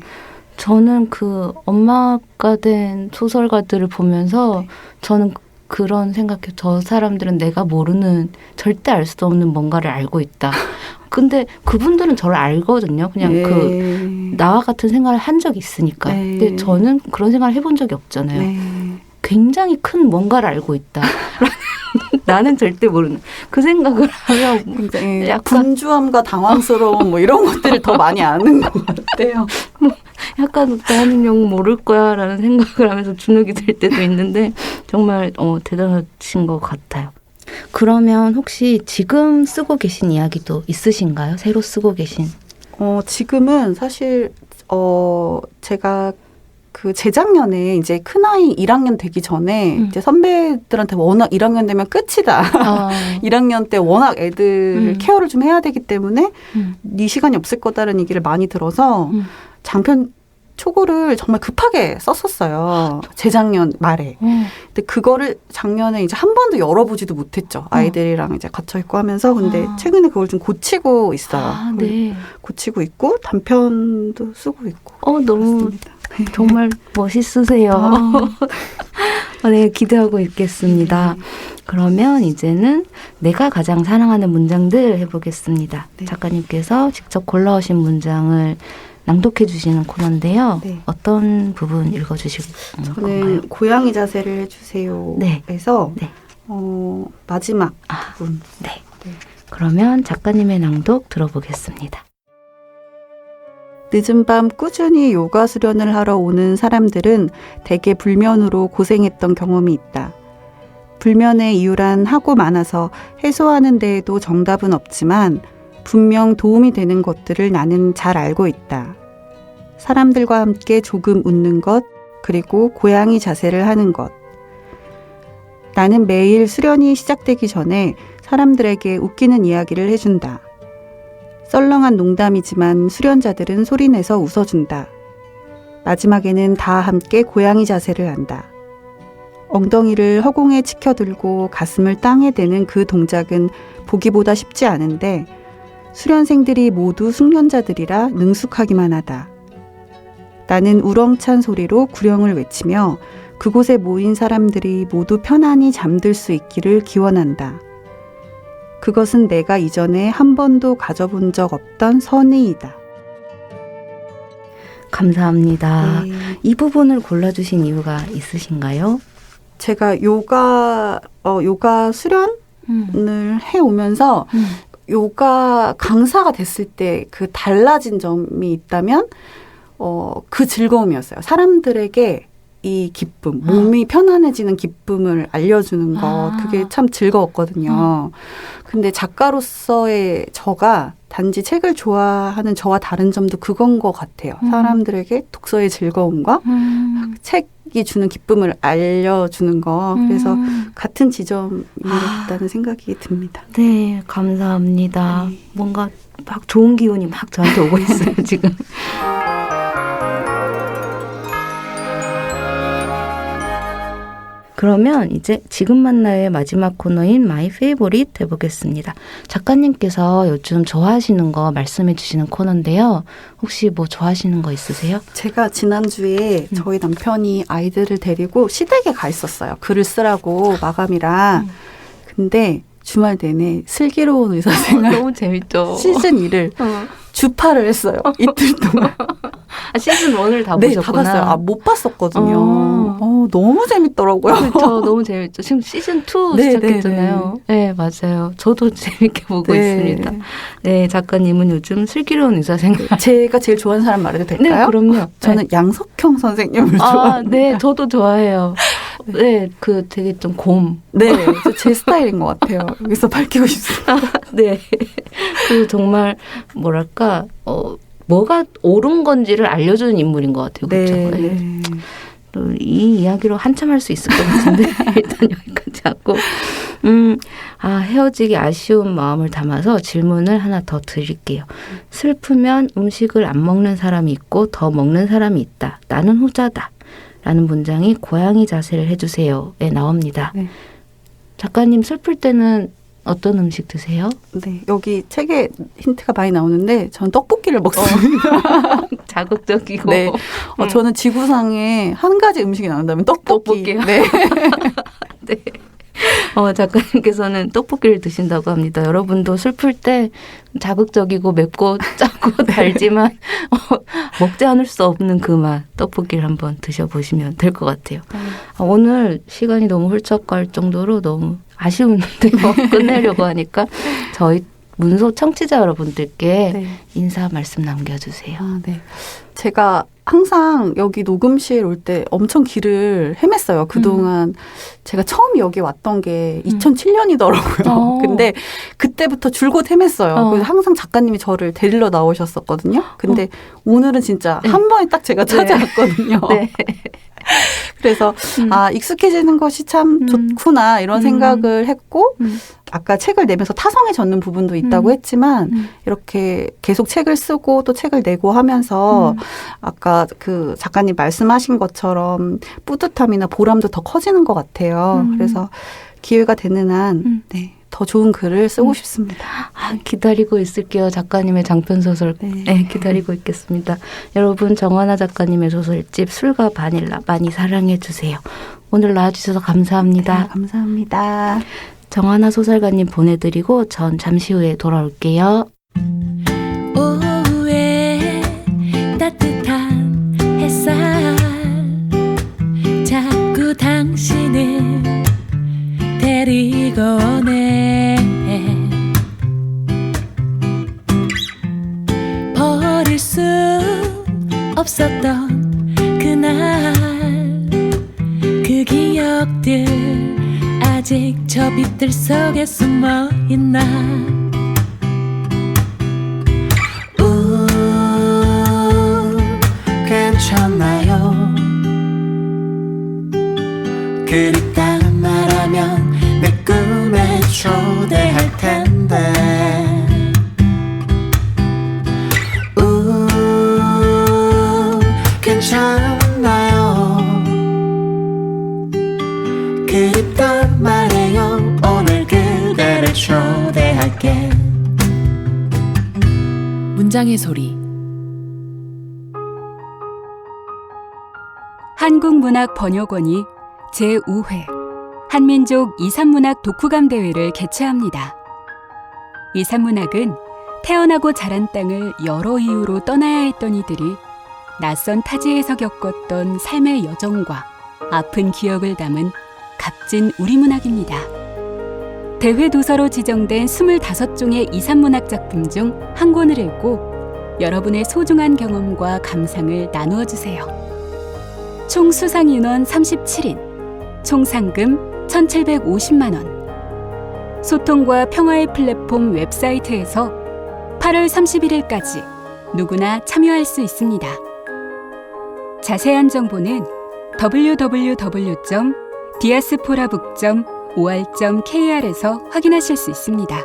저는 그 엄마가 된 소설가들을 보면서 저는 그런 생각해요. 저 사람들은 내가 모르는 절대 알 수 없는 뭔가를 알고 있다. 근데 그분들은 저를 알거든요. 그냥 나와 같은 생각을 한 적이 있으니까. 근데 저는 그런 생각을 해본 적이 없잖아요. 굉장히 큰 뭔가를 알고 있다. 나는 절대 모르는 그 생각을 하면 굉장히 약간 분주함과 당황스러움 뭐 이런 것들을 더 많이 아는 것 같아요. 약간 나는 영 모를 거야라는 생각을 하면서 주눅이 들 때도 있는데 정말 대단하신 것 같아요. 그러면 혹시 지금 쓰고 계신 이야기도 있으신가요? 새로 쓰고 계신? 지금은 사실 제가 그 재작년에 이제 큰아이 1학년 되기 전에 이제 선배들한테 워낙 1학년 되면 끝이다. 1학년 때 워낙 애들 케어를 좀 해야 되기 때문에 네 시간이 없을 거다라는 얘기를 많이 들어서 장편 초고를 정말 급하게 썼었어요. 재작년 말에. 근데 그거를 작년에 이제 한 번도 열어보지도 못했죠. 아이들이랑 이제 갇혀있고 하면서. 근데 최근에 그걸 좀 고치고 있어요. 네. 고치고 있고 단편도 쓰고 있고. 너무 그렇습니다. 정말 멋있으세요. 네, 기대하고 있겠습니다. 그러면 이제는 내가 가장 사랑하는 문장들 해보겠습니다. 네. 작가님께서 직접 골라오신 문장을 낭독해 주시는 코너인데요. 네. 어떤 부분 읽어주실 저는 건가요? 고양이 자세를 해주세요. 네. 에서 네. 마지막 부분. 네. 네. 그러면 작가님의 낭독 들어보겠습니다. 늦은 밤 꾸준히 요가 수련을 하러 오는 사람들은 대개 불면으로 고생했던 경험이 있다. 불면의 이유란 하고 많아서 해소하는 데에도 정답은 없지만 분명 도움이 되는 것들을 나는 잘 알고 있다. 사람들과 함께 조금 웃는 것, 그리고 고양이 자세를 하는 것. 나는 매일 수련이 시작되기 전에 사람들에게 웃기는 이야기를 해준다. 썰렁한 농담이지만 수련자들은 소리내서 웃어준다. 마지막에는 다 함께 고양이 자세를 한다. 엉덩이를 허공에 치켜들고 가슴을 땅에 대는 그 동작은 보기보다 쉽지 않은데 수련생들이 모두 숙련자들이라 능숙하기만 하다. 나는 우렁찬 소리로 구령을 외치며 그곳에 모인 사람들이 모두 편안히 잠들 수 있기를 기원한다. 그것은 내가 이전에 한 번도 가져본 적 없던 선의이다. 감사합니다. 네. 이 부분을 골라주신 이유가 있으신가요? 제가 요가 수련을 해오면서 요가 강사가 됐을 때 그 달라진 점이 있다면 그 즐거움이었어요. 사람들에게 이 기쁨, 몸이 편안해지는 기쁨을 알려주는 것, 그게 참 즐거웠거든요. 근데 작가로서의 저가 단지 책을 좋아하는 저와 다른 점도 그건 것 같아요. 사람들에게 독서의 즐거움과 책이 주는 기쁨을 알려주는 거. 그래서 같은 지점인 것 같다는 생각이 듭니다. 네, 감사합니다. 네. 뭔가 막 좋은 기운이 막 저한테 오고 있어요, 지금. 그러면 이제 지금 만나요의 마지막 코너인 마이 페이보릿 해보겠습니다. 작가님께서 요즘 좋아하시는 거 말씀해 주시는 코너인데요. 혹시 뭐 좋아하시는 거 있으세요? 제가 지난주에 저희 남편이 아이들을 데리고 시댁에 가 있었어요. 글을 쓰라고 마감이랑. 근데 주말 내내 슬기로운 의사생활 너무 재밌죠. 시즌 1을 주파를 했어요. 이틀 동안. 시즌 1을 다 네, 보셨구나. 다 봤어요. 못 봤었거든요. 너무 재밌더라고요. 그렇죠. 너무 재밌죠. 지금 시즌 2 네, 시작했잖아요. 네, 맞아요. 저도 재밌게 보고 네. 있습니다. 네, 작가님은 요즘 슬기로운 의사생활. 제가 제일 좋아하는 사람 말해도 될까요? 네, 그럼요. 저는 양석형 선생님을 좋아합니다. 네, 저도 좋아해요. 네, 그 되게 좀 곰. 네, 제 스타일인 것 같아요. 여기서 밝히고 싶습니다. 네. 그 정말 뭐랄까 뭐가 옳은 건지를 알려주는 인물인 것 같아요. 그렇죠? 네. 네. 또 이 이야기로 한참 할 수 있을 것 같은데 일단 여기까지 하고 헤어지기 아쉬운 마음을 담아서 질문을 하나 더 드릴게요. 슬프면 음식을 안 먹는 사람이 있고 더 먹는 사람이 있다. 나는 후자다. 라는 문장이 고양이 자세를 해주세요에 나옵니다. 네. 작가님 슬플 때는 어떤 음식 드세요? 네, 여기 책에 힌트가 많이 나오는데 전 떡볶이를 먹습니다. 자극적이고. 네, 저는 지구상에 한 가지 음식이 나온다면 떡볶이. 떡볶이요? 네. 네. 작가님께서는 떡볶이를 드신다고 합니다. 여러분도 슬플 때 자극적이고 맵고 짜고 달지만 먹지 않을 수 없는 그 맛 떡볶이를 한번 드셔보시면 될 것 같아요. 오늘 시간이 너무 훌쩍 갈 정도로 너무 아쉬운데요. 끝내려고 하니까 저희 문소 청취자 여러분들께 네. 인사 말씀 남겨주세요. 아, 네. 제가 항상 여기 녹음실 올 때 엄청 길을 헤맸어요. 그동안 제가 처음 여기 왔던 게 2007년이더라고요. 근데 그때부터 줄곧 헤맸어요. 그래서 항상 작가님이 저를 데리러 나오셨었거든요. 근데 오늘은 진짜 한 번에 딱 제가 찾아왔거든요. 네. 그래서 익숙해지는 것이 참 좋구나 이런 생각을 했고 아까 책을 내면서 타성에 젖는 부분도 있다고 했지만 이렇게 계속 책을 쓰고 또 책을 내고 하면서 아까 그 작가님 말씀하신 것처럼 뿌듯함이나 보람도 더 커지는 것 같아요. 그래서 기회가 되는 한 네, 더 좋은 글을 쓰고 싶습니다. 기다리고 있을게요. 작가님의 장편소설. 네, 기다리고 있겠습니다. 여러분 정하나 작가님의 소설집 술과 바닐라 많이 사랑해 주세요. 오늘 나와주셔서 감사합니다. 네, 감사합니다. 정하나 소설가님 보내드리고 전 잠시 후에 돌아올게요. 오후에 따뜻한 햇살 자꾸 당신을 데리고 오네 버릴 수 없었던 그날 그 기억들 아직 저 빛들 속에 숨어있나 괜찮나요 그립다 말하면 내 꿈에 초대할 텐데 괜찮나요 그립다 말해요 오늘 그대를 초대할게 문장의 소리 한국문학번역원이 제5회 한민족 이산문학 독후감 대회를 개최합니다. 이산문학은 태어나고 자란 땅을 여러 이유로 떠나야 했던 이들이 낯선 타지에서 겪었던 삶의 여정과 아픈 기억을 담은 값진 우리문학입니다. 대회 도서로 지정된 25종의 이산문학 작품 중 한 권을 읽고 여러분의 소중한 경험과 감상을 나누어 주세요. 총 수상 인원 37인, 총 상금 1,750만 원. 소통과 평화의 플랫폼 웹사이트에서 8월 31일까지 누구나 참여할 수 있습니다. 자세한 정보는 www.diasporabook.or.kr에서 확인하실 수 있습니다.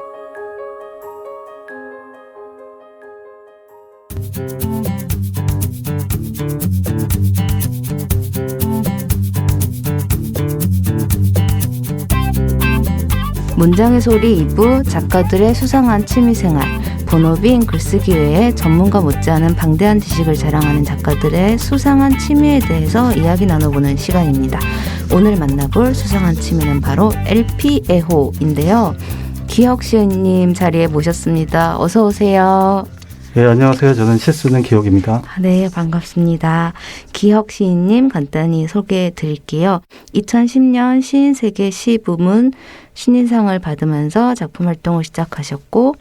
문장의 소리 2부 작가들의 수상한 취미생활 본업인 글쓰기 외에 전문가 못지않은 방대한 지식을 자랑하는 작가들의 수상한 취미에 대해서 이야기 나눠보는 시간입니다. 오늘 만나볼 수상한 취미는 바로 LP애호인데요. 기혁 시인님 자리에 모셨습니다. 어서 오세요. 네, 안녕하세요. 저는 시 쓰는 기혁입니다. 네, 반갑습니다. 기혁 시인님 간단히 소개해 드릴게요. 2010년 시인세계 시부문 신인상을 받으면서 작품 활동을 시작하셨고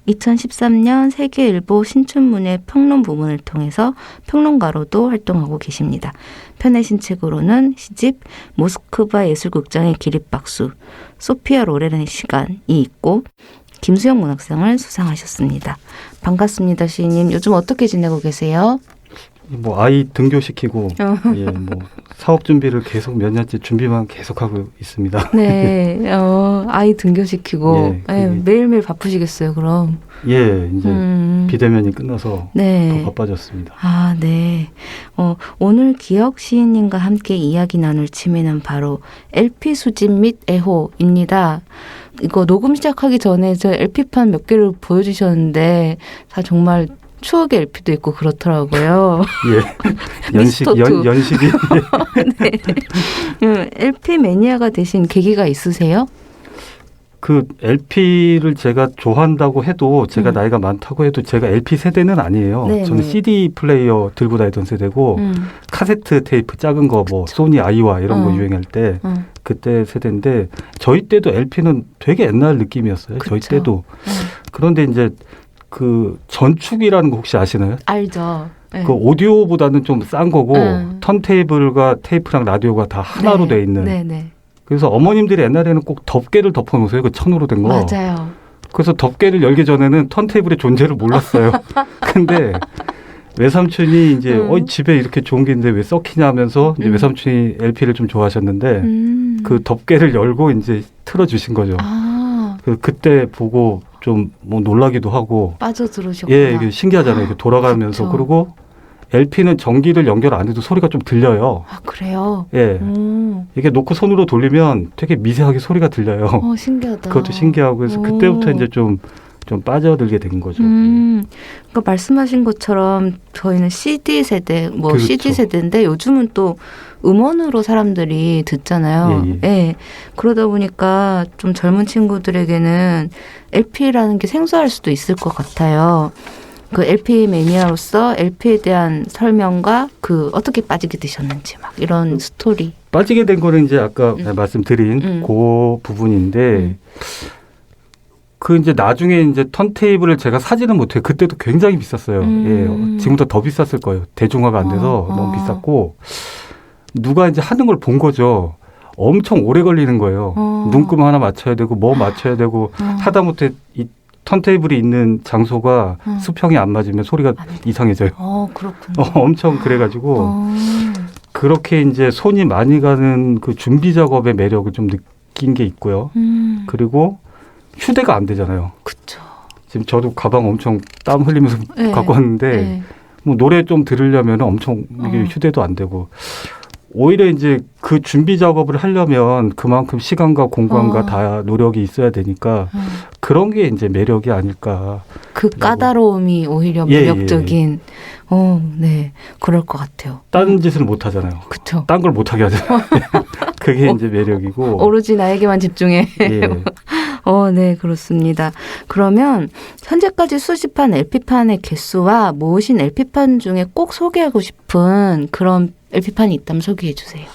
2013년 세계일보 신춘문예 평론 부문을 통해서 평론가로도 활동하고 계십니다. 펴내신 책으로는 시집 모스크바 예술극장의 기립박수, 소피아 로렌의 시간이 있고 김수영 문학상을 수상하셨습니다. 반갑습니다, 시인님. 요즘 어떻게 지내고 계세요? 뭐 아이 등교시키고 예, 뭐 사업 준비를 계속 몇 년째 준비만 계속하고 있습니다. 네, 아이 등교시키고 예, 매일매일 바쁘시겠어요, 그럼. 예, 이제 비대면이 끝나서 네. 더 바빠졌습니다. 아, 네. 오늘 기혁 시인님과 함께 이야기 나눌 취미는 바로 LP 수집 및 애호입니다. 이거 녹음 시작하기 전에 저 LP판 몇 개를 보여주셨는데 다 정말 추억의 LP도 있고 그렇더라고요. 예, 연식이. 네. LP 매니아가 되신 계기가 있으세요? 그 LP를 제가 좋아한다고 해도 제가 음. 나이가 많다고 해도 제가 LP 세대는 아니에요. 네, 저는 네. CD 플레이어 들고 다니던 세대고 카세트 테이프 작은 거 뭐 소니 아이와 이런 거 유행할 때 그때 세대인데 저희 때도 LP는 되게 옛날 느낌이었어요. 저희 그쵸. 때도. 그런데 이제 그 전축이라는 거 혹시 아시나요? 알죠. 네. 그 오디오보다는 좀 싼 거고 턴테이블과 테이프랑 라디오가 다 하나로 돼 있는. 네네. 그래서 어머님들이 옛날에는 꼭 덮개를 덮어놓으세요. 그 천으로 된 거. 맞아요. 그래서 덮개를 열기 전에는 턴테이블의 존재를 몰랐어요. 근데 외삼촌이 이제 집에 이렇게 좋은 게 있는데 왜 썩히냐 하면서 이제 외삼촌이 LP를 좀 좋아하셨는데 그 덮개를 열고 이제 틀어주신 거죠. 아, 그때 보고 좀 뭐 놀라기도 하고. 빠져들으셨구나. 예, 이게 신기하잖아요. 이렇게 돌아가면서. 그쵸. 그리고 LP는 전기를 연결 안 해도 소리가 좀 들려요. 아, 그래요? 예. 이게 놓고 손으로 돌리면 되게 미세하게 소리가 들려요. 신기하다. 그것도 신기하고 그래서 오. 그때부터 이제 좀 빠져들게 된 거죠. 그러니까 말씀하신 것처럼 저희는 CD 세대, 뭐 그렇죠. CD 세대인데 요즘은 또 음원으로 사람들이 듣잖아요. 예, 예. 예. 그러다 보니까 좀 젊은 친구들에게는 LP라는 게 생소할 수도 있을 것 같아요. 그 LP 매니아로서 LP에 대한 설명과 그 어떻게 빠지게 되셨는지 막 이런 스토리. 빠지게 된 거는 이제 아까 말씀드린 그 부분인데 그 이제 나중에 이제 턴테이블을 제가 사지는 못해요. 그때도 굉장히 비쌌어요. 예, 지금보다 더 비쌌을 거예요. 대중화가 안 돼서 너무 비쌌고 누가 이제 하는 걸 본 거죠. 엄청 오래 걸리는 거예요. 눈금 하나 맞춰야 되고 뭐 맞춰야 되고 하다못해 이 턴테이블이 있는 장소가 수평이 안 맞으면 소리가 이상해져요. 그렇군요. 엄청 그래가지고 그렇게 이제 손이 많이 가는 그 준비 작업의 매력을 좀 느낀 게 있고요. 그리고 휴대가 안 되잖아요. 그쵸. 지금 저도 가방 엄청 땀 흘리면서 네. 갖고 왔는데 네. 뭐 노래 좀 들으려면 엄청 이게 휴대도 안 되고 오히려 이제 그 준비 작업을 하려면 그만큼 시간과 공간과 다 노력이 있어야 되니까 그런 게 이제 매력이 아닐까. 그 까다로움이 오히려 예, 매력적인. 네. 그럴 것 같아요. 딴 짓을 못 하잖아요. 그쵸. 딴 걸 못 하게 하잖아요. 그게 이제 매력이고. 오로지 나에게만 집중해. 예. 네, 그렇습니다. 그러면 현재까지 수집한 LP판의 개수와 모으신 LP판 중에 꼭 소개하고 싶은 그런 LP판이 있다면 소개해 주세요.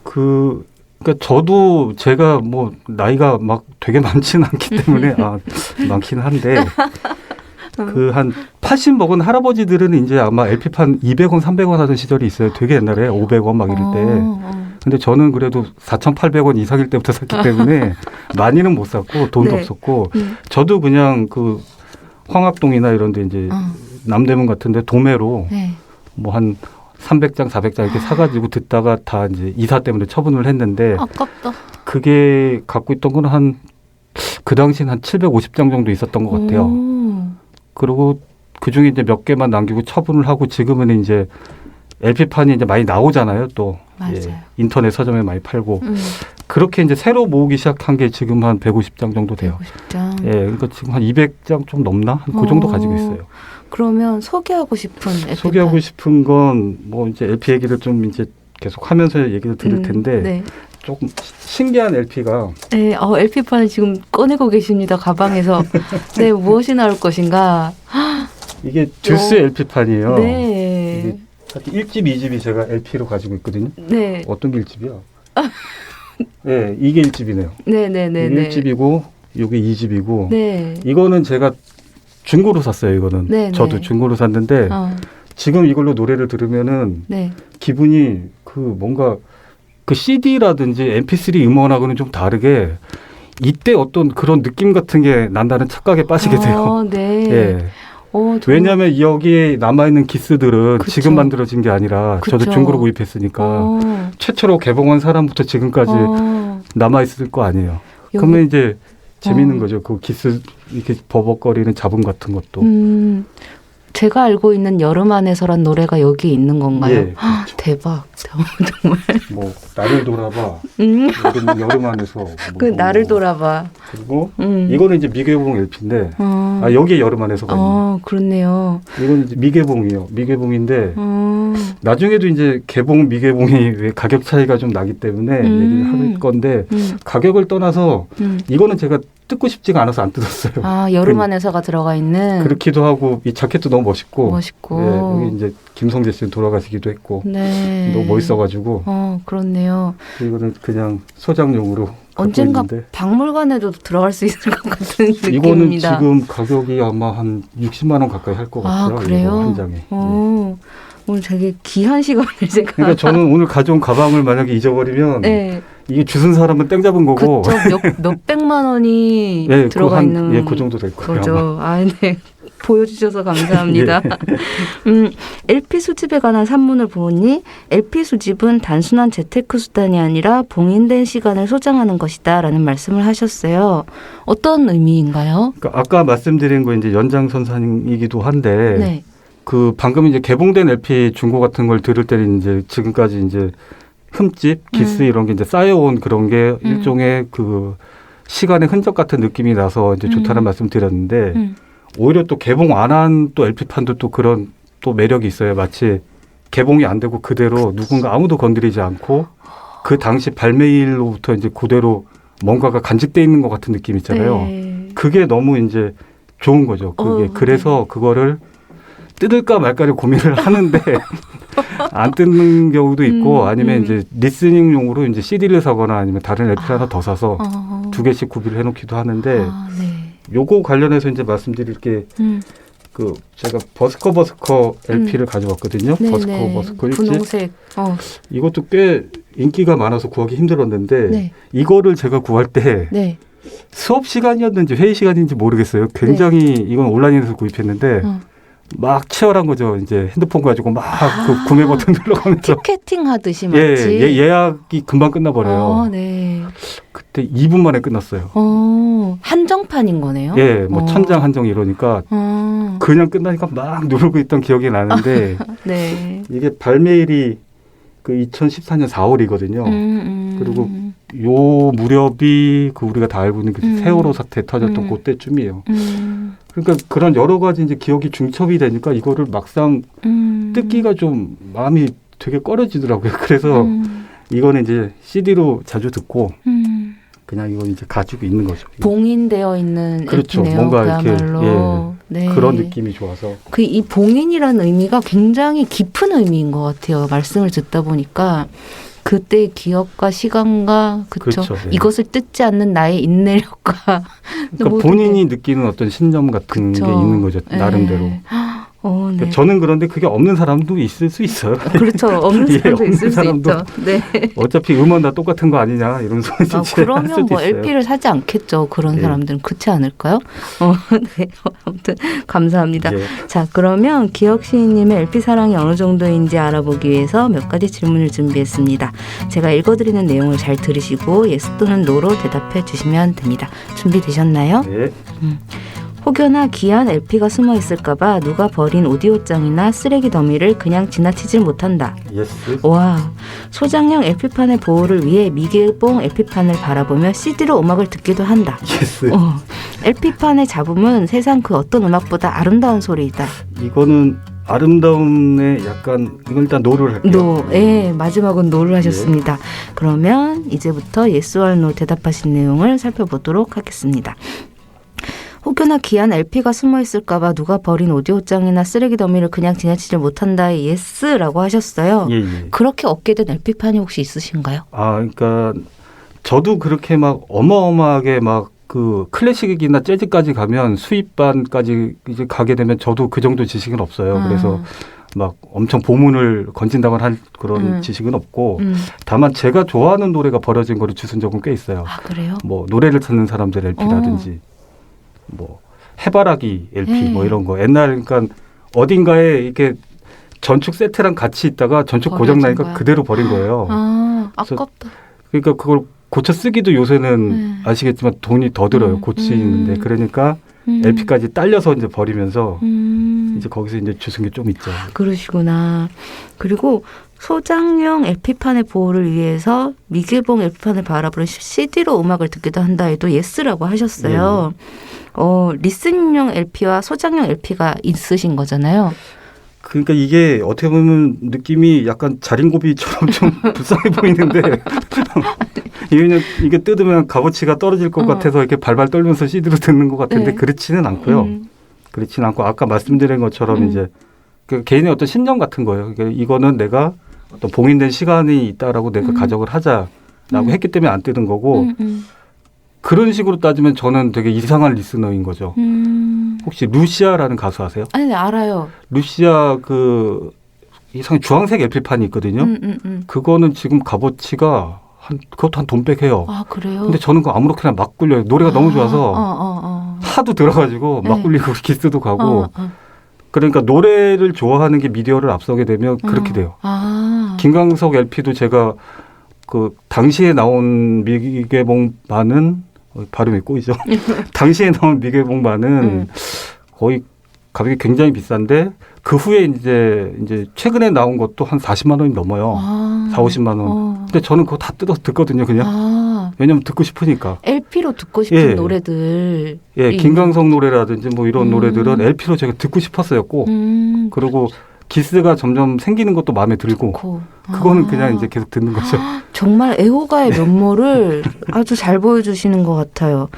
그러니까 저도 제가 뭐 나이가 막 되게 많지는 않기 때문에 많긴 한데 그 한 80 먹은 할아버지들은 이제 아마 LP판 200원, 300원 하던 시절이 있어요. 되게 옛날에 500원 막 이럴 때. 근데 저는 그래도 4,800원 이상일 때부터 샀기 때문에 많이는 못 샀고 돈도 네. 없었고 저도 그냥 그 황학동이나 이런 데 이제 남대문 같은 데 도매로 네. 뭐 한 300장, 400장 이렇게 사가지고 듣다가 다 이제 이사 때문에 처분을 했는데 아깝다. 그게 갖고 있던 건 한 그 당시엔 한 750장 정도 있었던 것 같아요. 그리고 그 중에 이제 몇 개만 남기고 처분을 하고 지금은 이제 LP판이 이제 많이 나오잖아요. 또 맞아요. 인터넷 서점에 많이 팔고 그렇게 이제 새로 모으기 시작한 게 지금 한 150장 정도 돼요. 150장. 예, 그러니까 지금 한 200장 좀 넘나? 한 그 정도 가지고 있어요. 그러면 소개하고 싶은 LP판. 소개하고 싶은 건 뭐 이제 LP 얘기를 좀 이제 계속 하면서 얘기를 들을 텐데 네. 조금 신기한 LP가 네, LP판을 지금 꺼내고 계십니다. 가방에서. 네, 무엇이 나올 것인가. 이게 듀스 LP판이에요. 네. 이게 1집, 2집이 제가 LP로 가지고 있거든요. 네. 어떤 게 1집이야? 네, 이게 1집이네요. 네네네. 이게 1집이고 이게 2집이고 네. 이거는 제가 중고로 샀어요. 이거는 네, 저도 네. 중고로 샀는데 지금 이걸로 노래를 들으면은 네. 기분이 그 뭔가 그 CD라든지 MP3 음원하고는 좀 다르게 이때 어떤 그런 느낌 같은 게 난다는 착각에 빠지게 돼요. 네. 예. 정말. 왜냐하면 여기에 남아있는 기스들은 그쵸. 지금 만들어진 게 아니라 그쵸. 저도 중고로 구입했으니까 최초로 개봉한 사람부터 지금까지 남아있을 거 아니에요. 그러면 이제 재밌는 거죠. 그 기스 이렇게 버벅거리는 잡음 같은 것도. 제가 알고 있는 여름 안에서란 노래가 여기에 있는 건가요? 예, 그렇죠. 대박. 정말. 뭐 나를 돌아봐. 여름 안에서. 뭐 그 나를 돌아봐. 그리고 이거는 이제 미개봉 LP인데 여기에 여름 안에서가 있네. 그렇네요. 이거는 이제 미개봉이요. 미개봉인데 나중에도 이제 개봉 미개봉이 왜 가격 차이가 좀 나기 때문에 얘기를 할 건데 가격을 떠나서 이거는 제가 뜯고 싶지가 않아서 안 뜯었어요. 아, 여름한 회사가 들어가 있는. 그렇기도 하고 이 자켓도 너무 멋있고. 멋있고. 예, 여기 이제 김성재 씨는 돌아가시기도 했고. 네. 너무 멋있어가지고. 그렇네요. 이거는 그냥 소장용으로. 언젠가 갖고 있는데. 박물관에도 들어갈 수 있을 것 같은 느낌입니다. 이거는 지금 가격이 아마 한 60만 원 가까이 할 것 같아요. 아, 그래요? 이거 한 장에. 네. 오늘 되게 귀한 시간을 제가. 그러니까 저는 오늘 가져온 가방을 만약에 잊어버리면 네. 이게 주순 사람은 땡 잡은 거고. 그쵸. 몇백만 원이 예, 들어가 있는. 예, 그 정도 될 거예요. 거죠. 아, 네. 보여주셔서 감사합니다. LP 수집에 관한 산문을 보니 LP 수집은 단순한 재테크 수단이 아니라 봉인된 시간을 소장하는 것이다라는 말씀을 하셨어요. 어떤 의미인가요? 그러니까 아까 말씀드린 거 이제 연장선상이기도 한데 네. 그 방금 이제 개봉된 LP 중고 같은 걸 들을 때는 이제 지금까지 이제 흠집, 기스 이런 게 이제 쌓여온 그런 게 일종의 그 시간의 흔적 같은 느낌이 나서 이제 좋다는 말씀 드렸는데 오히려 또 개봉 안 한 또 LP판도 또 그런 또 매력이 있어요. 마치 개봉이 안 되고 그대로 누군가 아무도 건드리지 않고 그 당시 발매일로부터 이제 그대로 뭔가가 간직돼 있는 것 같은 느낌 있잖아요. 네. 그게 너무 이제 좋은 거죠. 그게 그래서 그거를 뜯을까 말까를 고민을 하는데 안 뜯는 경우도 있고 아니면 이제 리스닝용으로 이제 CD를 사거나 아니면 다른 LP를 하나 더 사서 두 개씩 구비를 해놓기도 하는데 네. 요거 관련해서 이제 말씀드릴 게 그 제가 버스커 LP를 가져왔거든요. 네, 버스커 일집. 분홍색. 이것도 꽤 인기가 많아서 구하기 힘들었는데 네. 이거를 제가 구할 때 네. 수업 시간이었는지 회의 시간인지 모르겠어요. 굉장히 이건 온라인에서 구입했는데 막 치열한 거죠. 이제 핸드폰 가지고 막 그 구매 버튼 눌러가면서 티켓팅 하듯이 마치. 예약이 금방 끝나버려요. 네. 그때 2분 만에 끝났어요. 한정판인 거네요. 예, 뭐 천장 한정 이러니까 그냥 끝나니까 막 누르고 있던 기억이 나는데 네. 이게 발매일이 그 2014년 4월이거든요. 그리고 요 무렵이 그 우리가 다 알고 있는 그 세월호 사태 터졌던 그때쯤이에요. 그러니까 그런 여러 가지 이제 기억이 중첩이 되니까 이거를 막상 뜯기가 좀 마음이 되게 꺼려지더라고요. 그래서 이거는 이제 CD로 자주 듣고 그냥 이거 이제 가지고 있는 거죠. 봉인되어 있는 그렇죠. LP네요. 뭔가 그야말로. 이렇게 네. 그런 느낌이 좋아서. 그 이 봉인이라는 의미가 굉장히 깊은 의미인 것 같아요. 말씀을 듣다 보니까 그때의 기억과 시간과 그렇죠. 네. 이것을 뜯지 않는 나의 인내력과 그러니까 본인이 느끼는 어떤 신념 같은 게 있는 거죠. 나름대로. 네. 그러니까 저는 그런데 그게 없는 사람도 있을 수 있어요. 그렇죠. 없는 사람도 없는 있을 수 사람도. 있죠. 네. 어차피 음원 다 똑같은 거 아니냐 이런 소리 그러면 뭐 LP를 사지 않겠죠. 그런 사람들은 그렇지 않을까요? 네. 아무튼 감사합니다. 자, 그러면 기억 시인님의 LP 사랑이 어느 정도인지 알아보기 위해서 몇 가지 질문을 준비했습니다. 제가 읽어드리는 내용을 잘 들으시고 yes 또는 no로 대답해 주시면 됩니다. 준비되셨나요? 네. 혹여나 귀한 LP가 숨어 있을까봐 누가 버린 오디오장이나 쓰레기 더미를 그냥 지나치질 못한다. 예스. 와, 소장용 LP판의 보호를 위해 미개봉 LP판을 바라보며 CD로 음악을 듣기도 한다. 예스. LP판의 잡음은 세상 그 어떤 음악보다 아름다운 소리이다. 이거는 아름다움에 약간 이건 일단 노를 할게요. 마지막은 노를 하셨습니다. 그러면 이제부터 예스와 노 대답하신 내용을 살펴보도록 하겠습니다. 혹여나 귀한 LP가 숨어 있을까봐 누가 버린 오디오장이나 쓰레기 더미를 그냥 지나치지 못한다의 예스라고 하셨어요. 그렇게 얻게 된 LP판이 혹시 있으신가요? 그러니까 저도 그렇게 막 어마어마하게 막 그 클래식이나 재즈까지 가면 수입반까지 이제 가게 되면 저도 그 정도 지식은 없어요. 그래서 막 엄청 보문을 건진다고 할 그런 지식은 없고 다만 제가 좋아하는 노래가 버려진 거를 주신 적은 꽤 있어요. 아, 그래요? 뭐 노래를 찾는 사람들 LP라든지 뭐 해바라기 LP 뭐 이런 거 옛날 그러니까 어딘가에 이렇게 전축 세트랑 같이 있다가 전축 고장 나니까 거야? 그대로 버린 거예요. 아깝다. 그러니까 그걸 고쳐 쓰기도 요새는 아시겠지만 돈이 더 들어요. 고치는데 그러니까 LP까지 딸려서 이제 버리면서 이제 거기서 이제 주신 게 좀 있죠. 그러시구나. 그리고 소장용 LP판의 보호를 위해서 미개봉 LP판을 바라보는 CD로 음악을 듣기도 한다 해도 예스라고 하셨어요. 리스닝용 LP와 소장용 LP가 있으신 거잖아요. 그러니까 이게 어떻게 보면 느낌이 약간 자린고비처럼 좀 불쌍해 보이는데 이게 뜯으면 값어치가 떨어질 것 같아서 이렇게 발발 떨면서 CD로 듣는 것 같은데 네. 그렇지는 않고요. 그렇지는 않고 아까 말씀드린 것처럼 이제 그 개인의 어떤 신념 같은 거예요. 그러니까 이거는 내가 어떤 봉인된 시간이 있다라고 내가 가정을 하자라고 했기 때문에 안 뜯은 거고 그런 식으로 따지면 저는 되게 이상한 리스너인 거죠. 혹시 루시아라는 가수 아세요? 아니, 네, 알아요. 루시아 그 이상 주황색 LP판이 있거든요. 그거는 지금 값어치가 그것도 한 돈백 해요. 아, 그래요? 근데 저는 그거 아무렇게나 막 굴려요. 노래가 너무 좋아서 하도 들어가지고 막 네. 굴리고 기스도 가고. 그러니까 노래를 좋아하는 게 미디어를 앞서게 되면 그렇게 돼요. 아. 김광석 LP도 제가 그 당시에 나온 미개봉반은 발음이 꼬이죠. 당시에 나온 미개봉반은 거의 가격이 굉장히 비싼데 그 후에 이제 최근에 나온 것도 한 40만 원이 넘어요. 아. 4, 50만 원. 근데 저는 그거 다 뜯어서 듣거든요, 그냥. 아. 왜냐면 듣고 싶으니까. LP로 듣고 싶은 예. 노래들. 예, 김광석 노래라든지 뭐 이런 노래들은 LP로 제가 듣고 싶었어요, 꼭. 그리고 기스가 점점 생기는 것도 마음에 들고. 그거는 그냥 이제 계속 듣는 거죠. 정말 애호가의 면모를 아주 잘 보여주시는 것 같아요.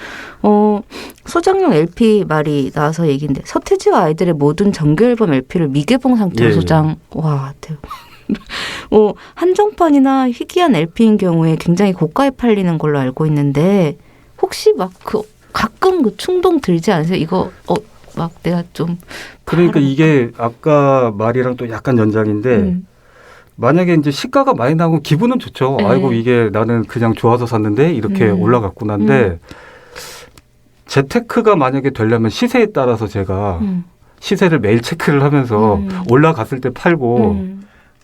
소장용 LP 말이 나와서 얘기인데 서태지와 아이들의 모든 정규 앨범 LP를 미개봉 상태로 예. 소장. 와, 대박. 한정판이나 희귀한 LP인 경우에 굉장히 고가에 팔리는 걸로 알고 있는데 혹시 막 가끔 그 충동 들지 않으세요? 이거 막 내가 좀 그러니까 이게 아까 말이랑 또 약간 연장인데 만약에 이제 시가가 많이 나오면 기분은 좋죠. 네. 아이고 이게 나는 그냥 좋아서 샀는데 이렇게 올라갔구나인데 재테크가 만약에 되려면 시세에 따라서 제가 시세를 매일 체크를 하면서 올라갔을 때 팔고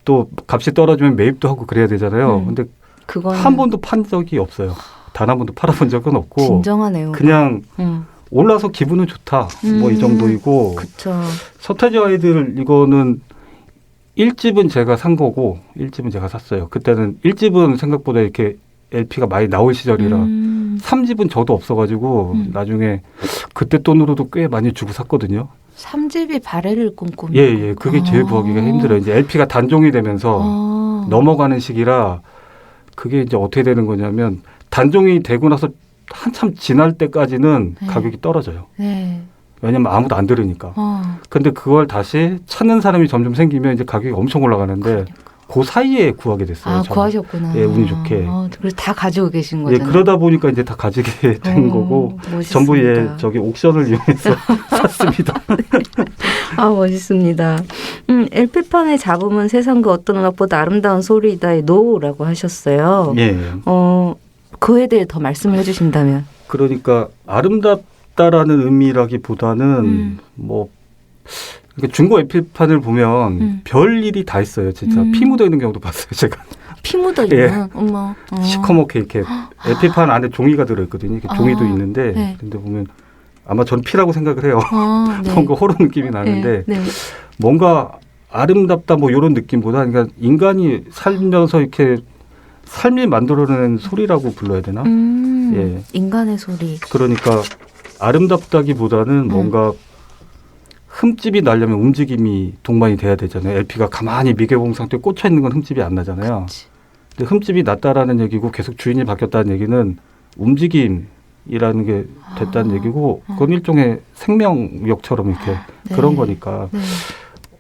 또 값이 떨어지면 매입도 하고 그래야 되잖아요. 근데 그거는 한 번도 판 적이 없어요. 단 한 번도 팔아본 적은 없고 진정하네요. 그냥 올라서 기분은 좋다. 뭐 이 정도이고 그렇죠. 서태지 아이들 이거는 1집은 제가 산 거고 1집은 제가 샀어요. 그때는 1집은 생각보다 이렇게 LP가 많이 나올 시절이라 3집은 저도 없어가지고 나중에 그때 돈으로도 꽤 많이 주고 샀거든요. 3집이 발해를 꿈꾸는 예. 그게 제일 구하기가 힘들어요. 이제 LP가 단종이 되면서 넘어가는 시기라 그게 이제 어떻게 되는 거냐면 단종이 되고 나서 한참 지날 때까지는 네. 가격이 떨어져요. 네. 왜냐면 아무도 안 들으니까. 근데 그걸 다시 찾는 사람이 점점 생기면 이제 가격이 엄청 올라가는데 그 사이에 구하게 됐어요. 아, 저는. 구하셨구나. 예, 운이 좋게. 그래서 다 가지고 계신 예, 거잖아요. 그러다 보니까 이제 다 가지게 된 거고 멋있습니다. 전부 저기 옥션을 이용해서 샀습니다. 아, 멋있습니다. LP판의 잡음은 세상 그 어떤 음악보다 아름다운 소리이다의 노라고 하셨어요. 예. 그에 대해 더 말씀을 해주신다면. 그러니까 아름답다라는 의미라기보다는 뭐 그러니까 중고 LP판을 보면 별 일이 다 있어요. 진짜 피 묻어 있는 경우도 봤어요. 제가. 피 묻어 있는. 예. 어머. 시커멓게 이렇게 LP판 안에 종이가 들어있거든요. 이렇게 종이도 있는데 네. 근데 보면 아마 전 피라고 생각을 해요. 네. 뭔가 호러 느낌이 나는데 네. 뭔가 아름답다 뭐 이런 느낌보다 그러니까 인간이 살면서 이렇게 삶이 만들어낸 소리라고 불러야 되나? 예. 인간의 소리. 그러니까 아름답다기보다는 뭔가 흠집이 나려면 움직임이 동반이 돼야 되잖아요. LP가 가만히 미개봉 상태에 꽂혀 있는 건 흠집이 안 나잖아요. 그치. 근데 흠집이 났다라는 얘기고 계속 주인이 바뀌었다는 얘기는 움직임이라는 게 됐다는 얘기고 그건 일종의 생명력처럼 이렇게 네. 그런 거니까 네.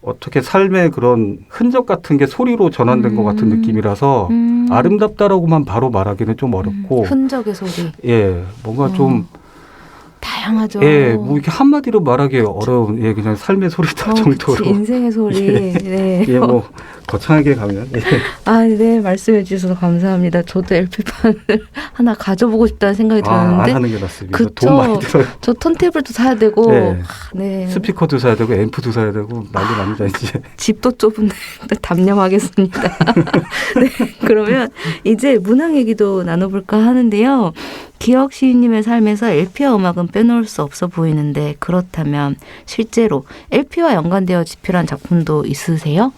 어떻게 삶의 그런 흔적 같은 게 소리로 전환된 것 같은 느낌이라서 아름답다라고만 바로 말하기는 좀 어렵고 흔적의 소리. 예 뭔가 좀 다양하죠. 예, 뭐 이렇게 한마디로 말하기 어려운 예 그냥 삶의 소리다 정도로 그치, 인생의 소리. 네. 예, 뭐 거창하게 가면 예. 아, 네, 말씀해 주셔서 감사합니다. 저도 LP판을 하나 가져보고 싶다는 생각이 안 들었는데 하는 게 낫습니다. 그쵸. 돈 많이 들어요. 저 턴테이블도 사야 되고 네. 네. 스피커도 사야 되고 앰프도 사야 되고 난리 납니다 이제. 집도 좁은데 담념하겠습니다. 네, 그러면 이제 문학 얘기도 나눠볼까 하는데요. 기억 시인님의 삶에서 LP와 음악은 빼놓을 수 없어 보이는데 그렇다면 실제로 LP와 연관되어 집필한 작품도 있으세요?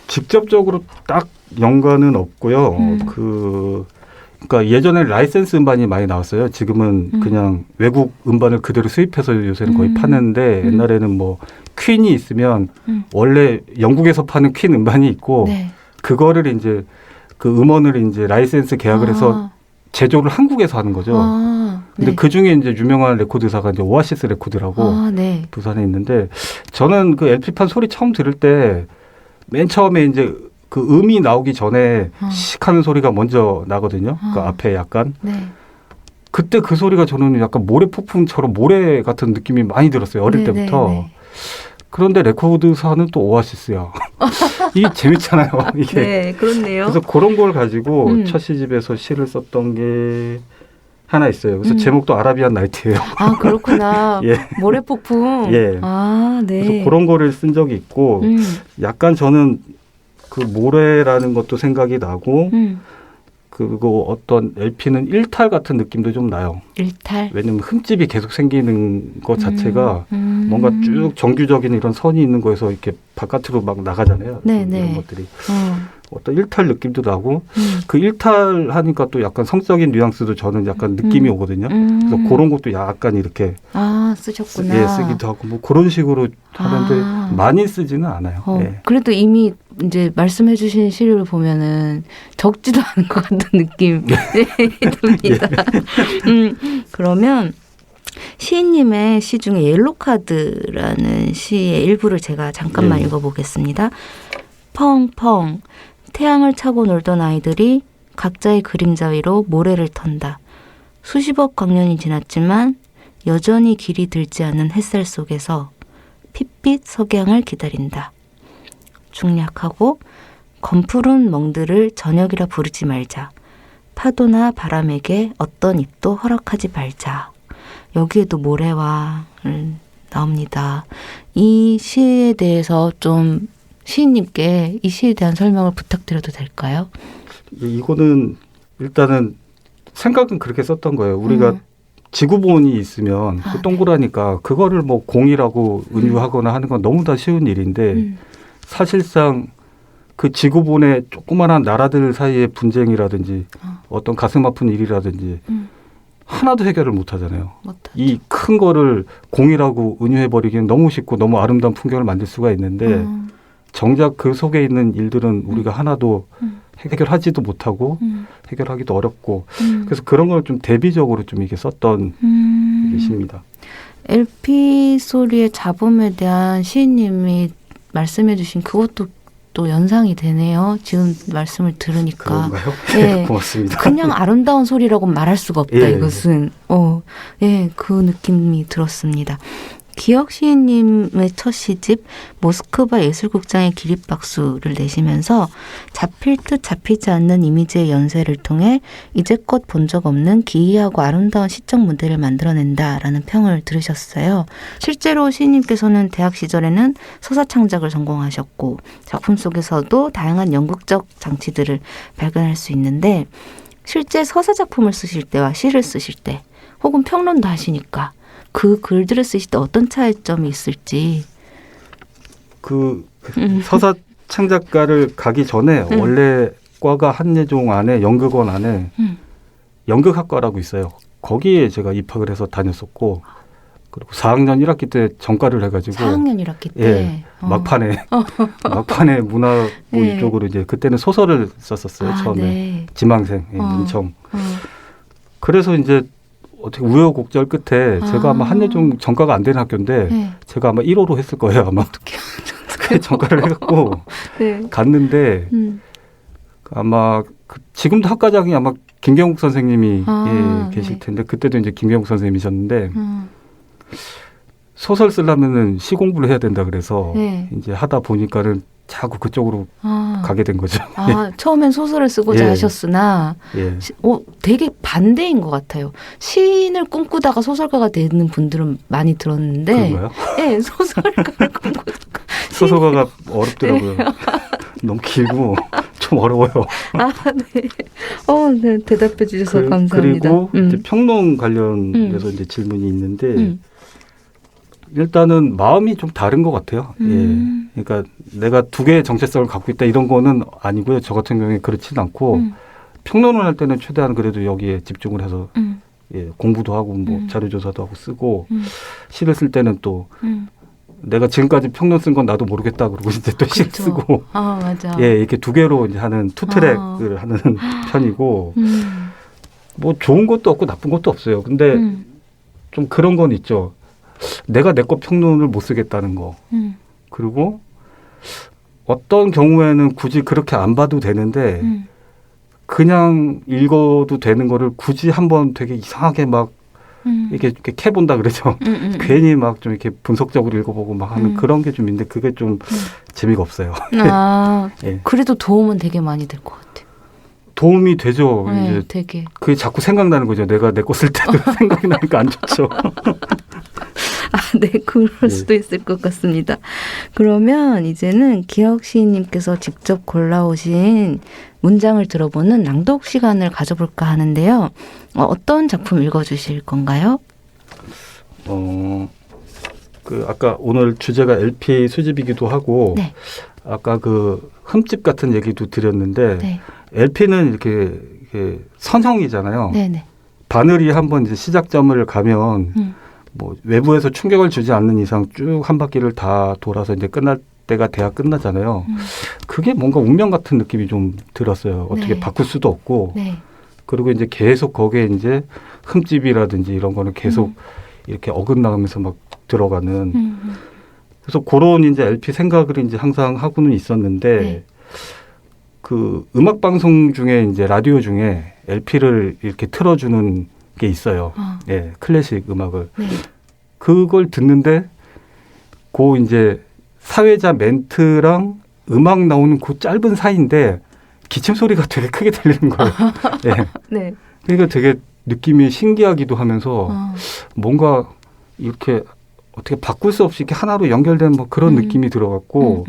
직접적으로 딱 연관은 없고요. 그러니까 예전에 라이센스 음반이 많이 나왔어요. 지금은 그냥 외국 음반을 그대로 수입해서 요새는 거의 파는데 옛날에는 뭐 퀸이 있으면 원래 영국에서 파는 퀸 음반이 있고 네. 그거를 이제 그 음원을 이제 라이센스 계약을 해서 제조를 한국에서 하는 거죠. 근데 그 중에 이제 유명한 레코드사가 이제 오아시스 레코드라고 네. 부산에 있는데 저는 그 LP판 소리 처음 들을 때 맨 처음에 이제 그 음이 나오기 전에 씩 하는 소리가 먼저 나거든요. 그 앞에 약간. 네. 그때 그 소리가 저는 약간 모래 폭풍처럼 모래 같은 느낌이 많이 들었어요. 어릴 네, 때부터. 네, 네. 그런데 레코드사는 또 오아시스야. 이게 재밌잖아요. 이게. 네, 그렇네요. 그래서 그런 걸 가지고 첫 시집에서 시를 썼던 게 하나 있어요. 그래서 제목도 아라비안 나이트예요. 아, 그렇구나. 예. 모래폭풍. 예. 아, 네. 그래서 그런 거를 쓴 적이 있고 약간 저는 그 모래라는 것도 생각이 나고 그리고 어떤 LP는 일탈 같은 느낌도 좀 나요. 일탈. 왜냐면 흠집이 계속 생기는 것 자체가 뭔가 쭉 정규적인 이런 선이 있는 거에서 이렇게 바깥으로 막 나가잖아요. 네네. 이런 것들이. 어떤 일탈 느낌도 나고 그 일탈 하니까 또 약간 성적인 뉘앙스도 저는 약간 느낌이 오거든요. 그래서 그런 것도 약간 이렇게 쓰셨구나. 예, 쓰기도 하고 뭐 그런 식으로 하는데 많이 쓰지는 않아요. 예. 그래도 이미 이제 말씀해 주신 시를 보면은 적지도 않은 것 같은 느낌이 듭니다. 그러면 시인님의 시 중에 옐로카드라는 시의 일부를 제가 잠깐만 읽어보겠습니다. 펑펑 태양을 차고 놀던 아이들이 각자의 그림자 위로 모래를 턴다. 수십억 광년이 지났지만 여전히 길이 들지 않는 햇살 속에서 핏빛 석양을 기다린다. 중략하고 검푸른 멍들을 저녁이라 부르지 말자. 파도나 바람에게 어떤 입도 허락하지 말자. 여기에도 모래와 나옵니다. 이 시에 대해서 좀 시인님께 이 시에 대한 설명을 부탁드려도 될까요? 이거는 일단은 생각은 그렇게 썼던 거예요. 우리가 지구본이 있으면 그 동그라니까 그거를 뭐 공이라고 은유하거나 하는 건 너무 다 쉬운 일인데 사실상 그 지구본의 조그마한 나라들 사이의 분쟁이라든지 어떤 가슴 아픈 일이라든지 하나도 해결을 못 하잖아요. 이 큰 거를 공이라고 은유해버리기는 너무 쉽고 너무 아름다운 풍경을 만들 수가 있는데 정작 그 속에 있는 일들은 우리가 하나도 해결하지도 못하고 해결하기도 어렵고 그래서 그런 걸 좀 대비적으로 좀 이게 썼던 시입니다. LP 소리의 잡음에 대한 시인님이 말씀해 주신 그것도 또 연상이 되네요. 지금 말씀을 들으니까. 그런가요? 네. 고맙습니다. 그냥 아름다운 소리라고 말할 수가 없다. 예. 이것은. 그 느낌이 들었습니다. 기억 시인님의 첫 시집 모스크바 예술극장의 기립박수를 내시면서 잡힐 듯 잡히지 않는 이미지의 연쇄를 통해 이제껏 본 적 없는 기이하고 아름다운 시적 무대를 만들어낸다라는 평을 들으셨어요. 실제로 시인님께서는 대학 시절에는 서사 창작을 전공하셨고 작품 속에서도 다양한 연극적 장치들을 발견할 수 있는데 실제 서사 작품을 쓰실 때와 시를 쓰실 때 혹은 평론도 하시니까 그 글들을 쓰실 때 어떤 차이점이 있을지. 그 서사 창작가를 가기 전에 원래 과가 한예종 안에 연극원 안에 연극학과라고 있어요. 거기에 제가 입학을 해서 다녔었고 그리고 4학년 1학기 때 전과를 해가지고 4학년 1학기 때 예, 막판에 문화부 네. 이쪽으로 이제 그때는 소설을 썼었어요. 처음에 네. 지망생 민청. 그래서 이제 어떻게 우여곡절 끝에 제가 아마 한예종 전과가 안 되는 학교인데 네. 제가 아마 1호로 했을 거예요. 아마 그게 전과를 해갖고 네. 갔는데 아마 지금도 학과장이 아마 김경욱 선생님이 계실 텐데 그때도 이제 김경욱 선생님이셨는데 소설 쓰려면은 시 공부를 해야 된다 그래서 네. 이제 하다 보니까는 자꾸 그쪽으로 가게 된 거죠. 처음엔 소설을 쓰고자 하셨으나 예. 되게 반대인 것 같아요. 시인을 꿈꾸다가 소설가가 되는 분들은 많이 들었는데 그런가요? 네, 소설가를 꿈꾸다가 소설가가 어렵더라고요. 너무 길고 좀 어려워요. 네. 네. 대답해 주셔서 감사합니다. 그리고 이제 평론 관련해서 이제 질문이 있는데 일단은 마음이 좀 다른 것 같아요. 예. 그러니까 내가 두 개의 정체성을 갖고 있다 이런 거는 아니고요. 저 같은 경우에 그렇지는 않고 평론을 할 때는 최대한 그래도 여기에 집중을 해서 예, 공부도 하고 뭐 자료 조사도 하고 쓰고 시를 쓸 때는 또 내가 지금까지 평론 쓴 건 나도 모르겠다 그러고 이제 또 시를 쓰고 맞아. 예, 이렇게 두 개로 이제 하는 투 트랙을 하는 편이고 뭐 좋은 것도 없고 나쁜 것도 없어요. 근데 좀 그런 건 있죠. 내가 내 거 평론을 못 쓰겠다는 거. 그리고 어떤 경우에는 굳이 그렇게 안 봐도 되는데 그냥 읽어도 되는 거를 굳이 한번 되게 이상하게 막 이렇게 캐본다 그러죠. 괜히 막 좀 이렇게 분석적으로 읽어보고 막 하는 그런 게 좀 있는데 그게 좀 재미가 없어요. 아, 예. 그래도 도움은 되게 많이 될 것 같아요. 도움이 되죠. 네, 이제 되게. 그게 자꾸 생각나는 거죠. 내가 내 거 쓸 때도 생각이 나니까 안 좋죠. 아, 네, 그럴 수도 있을 것 같습니다. 그러면 이제는 기혁 시인님께서 직접 골라오신 문장을 들어보는 낭독 시간을 가져볼까 하는데요. 어떤 작품 읽어주실 건가요? 그 아까 오늘 주제가 LP 수집이기도 하고 네. 아까 그 흠집 같은 얘기도 드렸는데 네. LP는 이렇게 선형이잖아요. 네네. 바늘이 한번 이제 시작점을 가면 뭐 외부에서 충격을 주지 않는 이상 쭉 한 바퀴를 다 돌아서 이제 끝날 때가 돼야 끝나잖아요. 그게 뭔가 운명 같은 느낌이 좀 들었어요. 어떻게 네. 바꿀 수도 없고 네. 그리고 이제 계속 거기에 이제 흠집이라든지 이런 거는 계속 이렇게 어긋나가면서 막 들어가는 그래서 그런 이제 LP 생각을 이제 항상 하고는 있었는데 네. 그 음악 방송 중에 이제 라디오 중에 LP를 이렇게 틀어주는 게 있어요. 예, 클래식 음악을. 네. 그걸 듣는데 그 이제 사회자 멘트랑 음악 나오는 그 짧은 사이인데 기침 소리가 되게 크게 들리는 거예요. 예. 네. 그러니까 되게 느낌이 신기하기도 하면서 뭔가 이렇게 어떻게 바꿀 수 없이 이렇게 하나로 연결된 뭐 그런 느낌이 들어갔고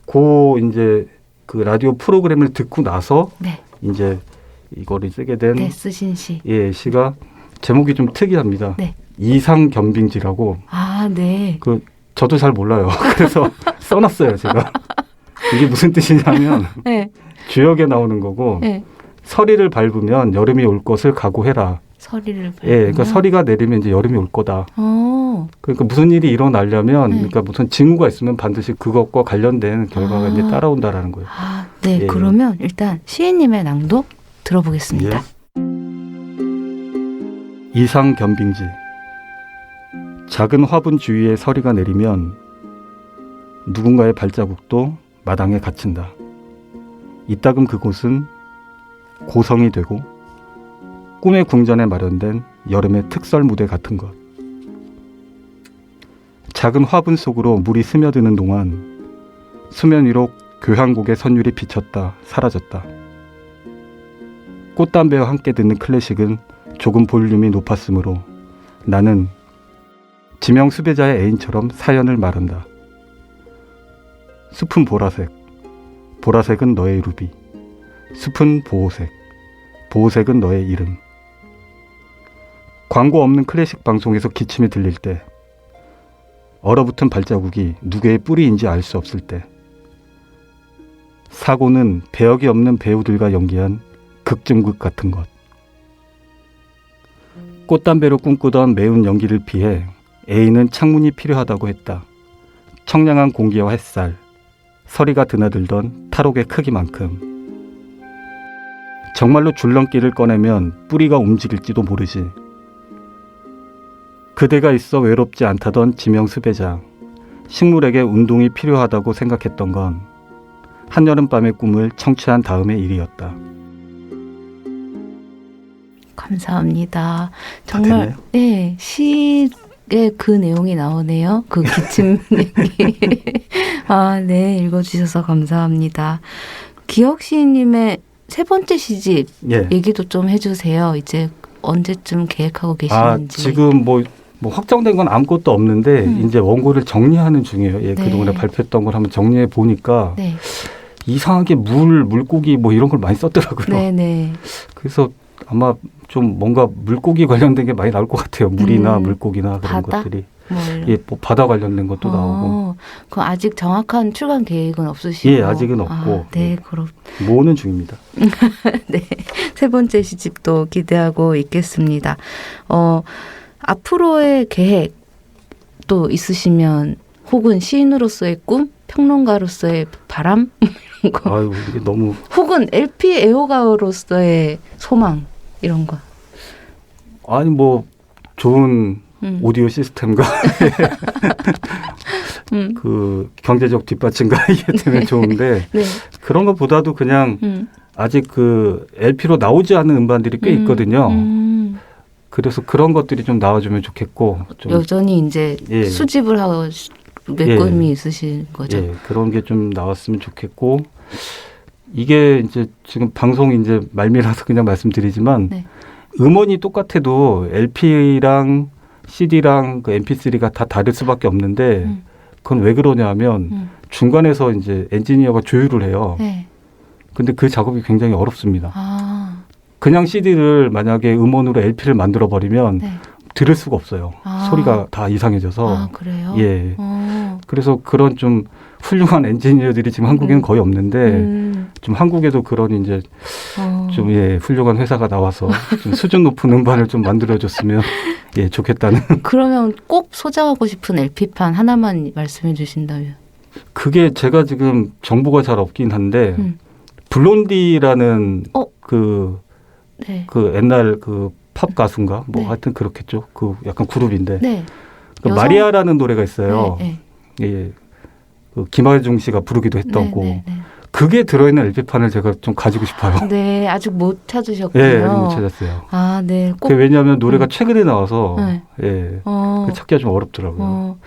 그 이제 그 라디오 프로그램을 듣고 나서 네. 이제 이거를 쓰게 된 네, 쓰신 시. 예, 시가 제목이 좀 특이합니다. 네. 이상겸빙지라고 아, 네. 그 저도 잘 몰라요. 그래서 써놨어요, 제가. 이게 무슨 뜻이냐면 네. 주역에 나오는 거고 네. 서리를 밟으면 여름이 올 것을 각오해라. 서리를 밟으면. 예, 그러니까 서리가 내리면 이제 여름이 올 거다. 그러니까 무슨 일이 일어나려면 네. 그러니까 무슨 징후가 있으면 반드시 그것과 관련된 결과가 이제 따라온다라는 거예요. 아, 네. 예. 그러면 일단 시인님의 낭독 들어보겠습니다. 이상겸빙지. 작은 화분 주위에 서리가 내리면 누군가의 발자국도 마당에 갇힌다. 이따금 그곳은 고성이 되고 꿈의 궁전에 마련된 여름의 특설 무대 같은 것. 작은 화분 속으로 물이 스며드는 동안 수면 위로 교향곡의 선율이 비쳤다 사라졌다. 꽃담배와 함께 듣는 클래식은 조금 볼륨이 높았으므로 나는 지명 수배자의 애인처럼 사연을 말한다. 숲은 보라색, 보라색은 너의 루비, 숲은 보호색, 보호색은 너의 이름. 광고 없는 클래식 방송에서 기침이 들릴 때, 얼어붙은 발자국이 누구의 뿌리인지 알 수 없을 때, 사고는 배역이 없는 배우들과 연기한 극중극 같은 것. 꽃담배로 꿈꾸던 매운 연기를 피해 애인은 창문이 필요하다고 했다. 청량한 공기와 햇살, 서리가 드나들던 탈옥의 크기만큼. 정말로 줄넘기를 꺼내면 뿌리가 움직일지도 모르지. 그대가 있어 외롭지 않다던 지명 수배자, 식물에게 운동이 필요하다고 생각했던 건 한여름밤의 꿈을 청취한 다음의 일이었다. 감사합니다. 정말 네, 시에 그 내용이 나오네요. 그 기침 얘기. 아, 네, 읽어주셔서 감사합니다. 기혁 시인님의 세 번째 시집 얘기도 좀 해주세요. 이제 언제쯤 계획하고 계시는지. 지금 뭐 확정된 건 아무것도 없는데 이제 원고를 정리하는 중이에요. 예, 네. 그동안에 발표했던 걸 한번 정리해 보니까 네. 이상하게 물고기 뭐 이런 걸 많이 썼더라고요. 네네. 그래서 아마 좀 뭔가 물고기 관련된 게 많이 나올 것 같아요. 물이나 물고기나 그런 바다? 것들이. 뭐 예, 뭐 바다 관련된 것도 나오고. 그 아직 정확한 출간 계획은 없으시고. 예, 아직은 없고. 네, 그럼. 모으는 중입니다. 네, 세 번째 시집도 기대하고 있겠습니다. 앞으로의 계획도 있으시면 혹은 시인으로서의 꿈, 평론가로서의 바람 이런 거. 아유, 이게 너무 혹은 LP 애호가로서의 소망 이런 거 아니 뭐 좋은 오디오 시스템과 그 경제적 뒷받침과 이게 되면 좋은데 네. 그런 것보다도 그냥 아직 그 LP로 나오지 않은 음반들이 꽤 있거든요. 그래서 그런 것들이 좀 나와주면 좋겠고 좀 여전히 이제 예. 수집을 하고 메꿈이 있으신 거죠. 예, 그런 게 좀 나왔으면 좋겠고 이게 이제 지금 방송 이제 말미라서 그냥 말씀드리지만 네. 음원이 똑같아도 LP랑 CD랑 그 MP3가 다 다를 수밖에 없는데 그건 왜 그러냐면 중간에서 이제 엔지니어가 조율을 해요. 네. 근데 그 작업이 굉장히 어렵습니다. 아, 그냥 CD를 만약에 음원으로 LP를 만들어 버리면 네. 들을 수가 없어요. 아. 소리가 다 이상해져서. 아 그래요? 예. 어. 그래서 그런 좀 훌륭한 엔지니어들이 지금 한국에는 거의 없는데 좀 한국에도 그런 이제 좀 예, 훌륭한 회사가 나와서 좀 수준 높은 음반을 좀 만들어줬으면 예, 좋겠다는. 그러면 꼭 소장하고 싶은 LP판 하나만 말씀해 주신다면. 그게 제가 지금 정보가 잘 없긴 한데 블론디라는 어? 그 네. 옛날 그 팝 가수인가 뭐 네. 하여튼 그렇겠죠. 그 약간 그룹인데 네. 그 여성- 마리아라는 노래가 있어요. 네, 예, 그 김하중 씨가 부르기도 네. 했던 고 네, 네, 그게 들어있는 LP판을 제가 좀 가지고 싶어요. 네. 네, 아직 못 찾으셨군요. 예, 못 찾았어요. 아, 네. 꼭 그 왜냐하면 노래가 최근에 나와서 네. 예, 어, 그 찾기가 좀 어렵더라고요.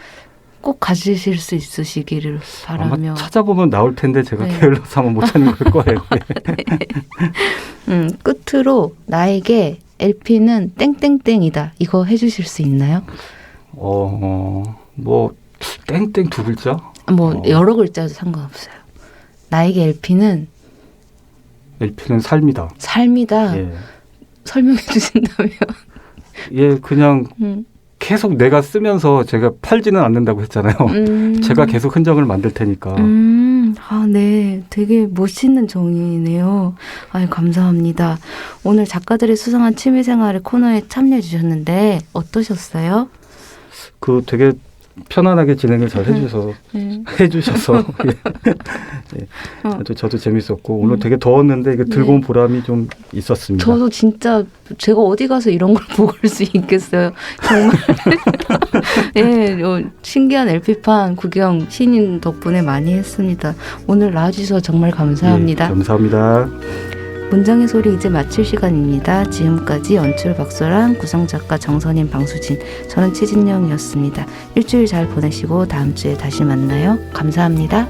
꼭 가지실 수 있으시기를 바라며. 아마 찾아보면 나올 텐데 제가 네. 게을러서 아마 못 찾는 걸 거예요. 끝으로 나에게 LP는 땡땡땡이다. 이거 해주실 수 있나요? 뭐 땡땡 두 글자? 뭐 여러 글자도 상관없어요. 나에게 LP는 LP는 삶이다. 삶이다. 예. 설명해 주신다면. 예, 그냥 음. 계속 내가 쓰면서 제가 팔지는 않는다고 했잖아요. 제가 계속 흔적을 만들 테니까. 아, 네. 되게 멋있는 정의네요. 아유, 감사합니다. 오늘 작가들의 수상한 취미생활의 코너에 참여해 주셨는데 어떠셨어요? 그 되게 편안하게 진행을 잘 해주셔서 예. 저도 재밌었고 오늘 되게 더웠는데 이거 들고 온 보람이 좀 있었습니다. 저도 진짜 제가 어디 가서 이런 걸 먹을 수 있겠어요. 정말 예, 신기한 LP판 구경 신인 덕분에 많이 했습니다. 오늘 나와주셔서 정말 감사합니다. 예, 감사합니다. 문장의 소리 이제 마칠 시간입니다. 지금까지 연출 박소랑 구성작가 정선인 방수진, 저는 최진영이었습니다. 일주일 잘 보내시고 다음 주에 다시 만나요. 감사합니다.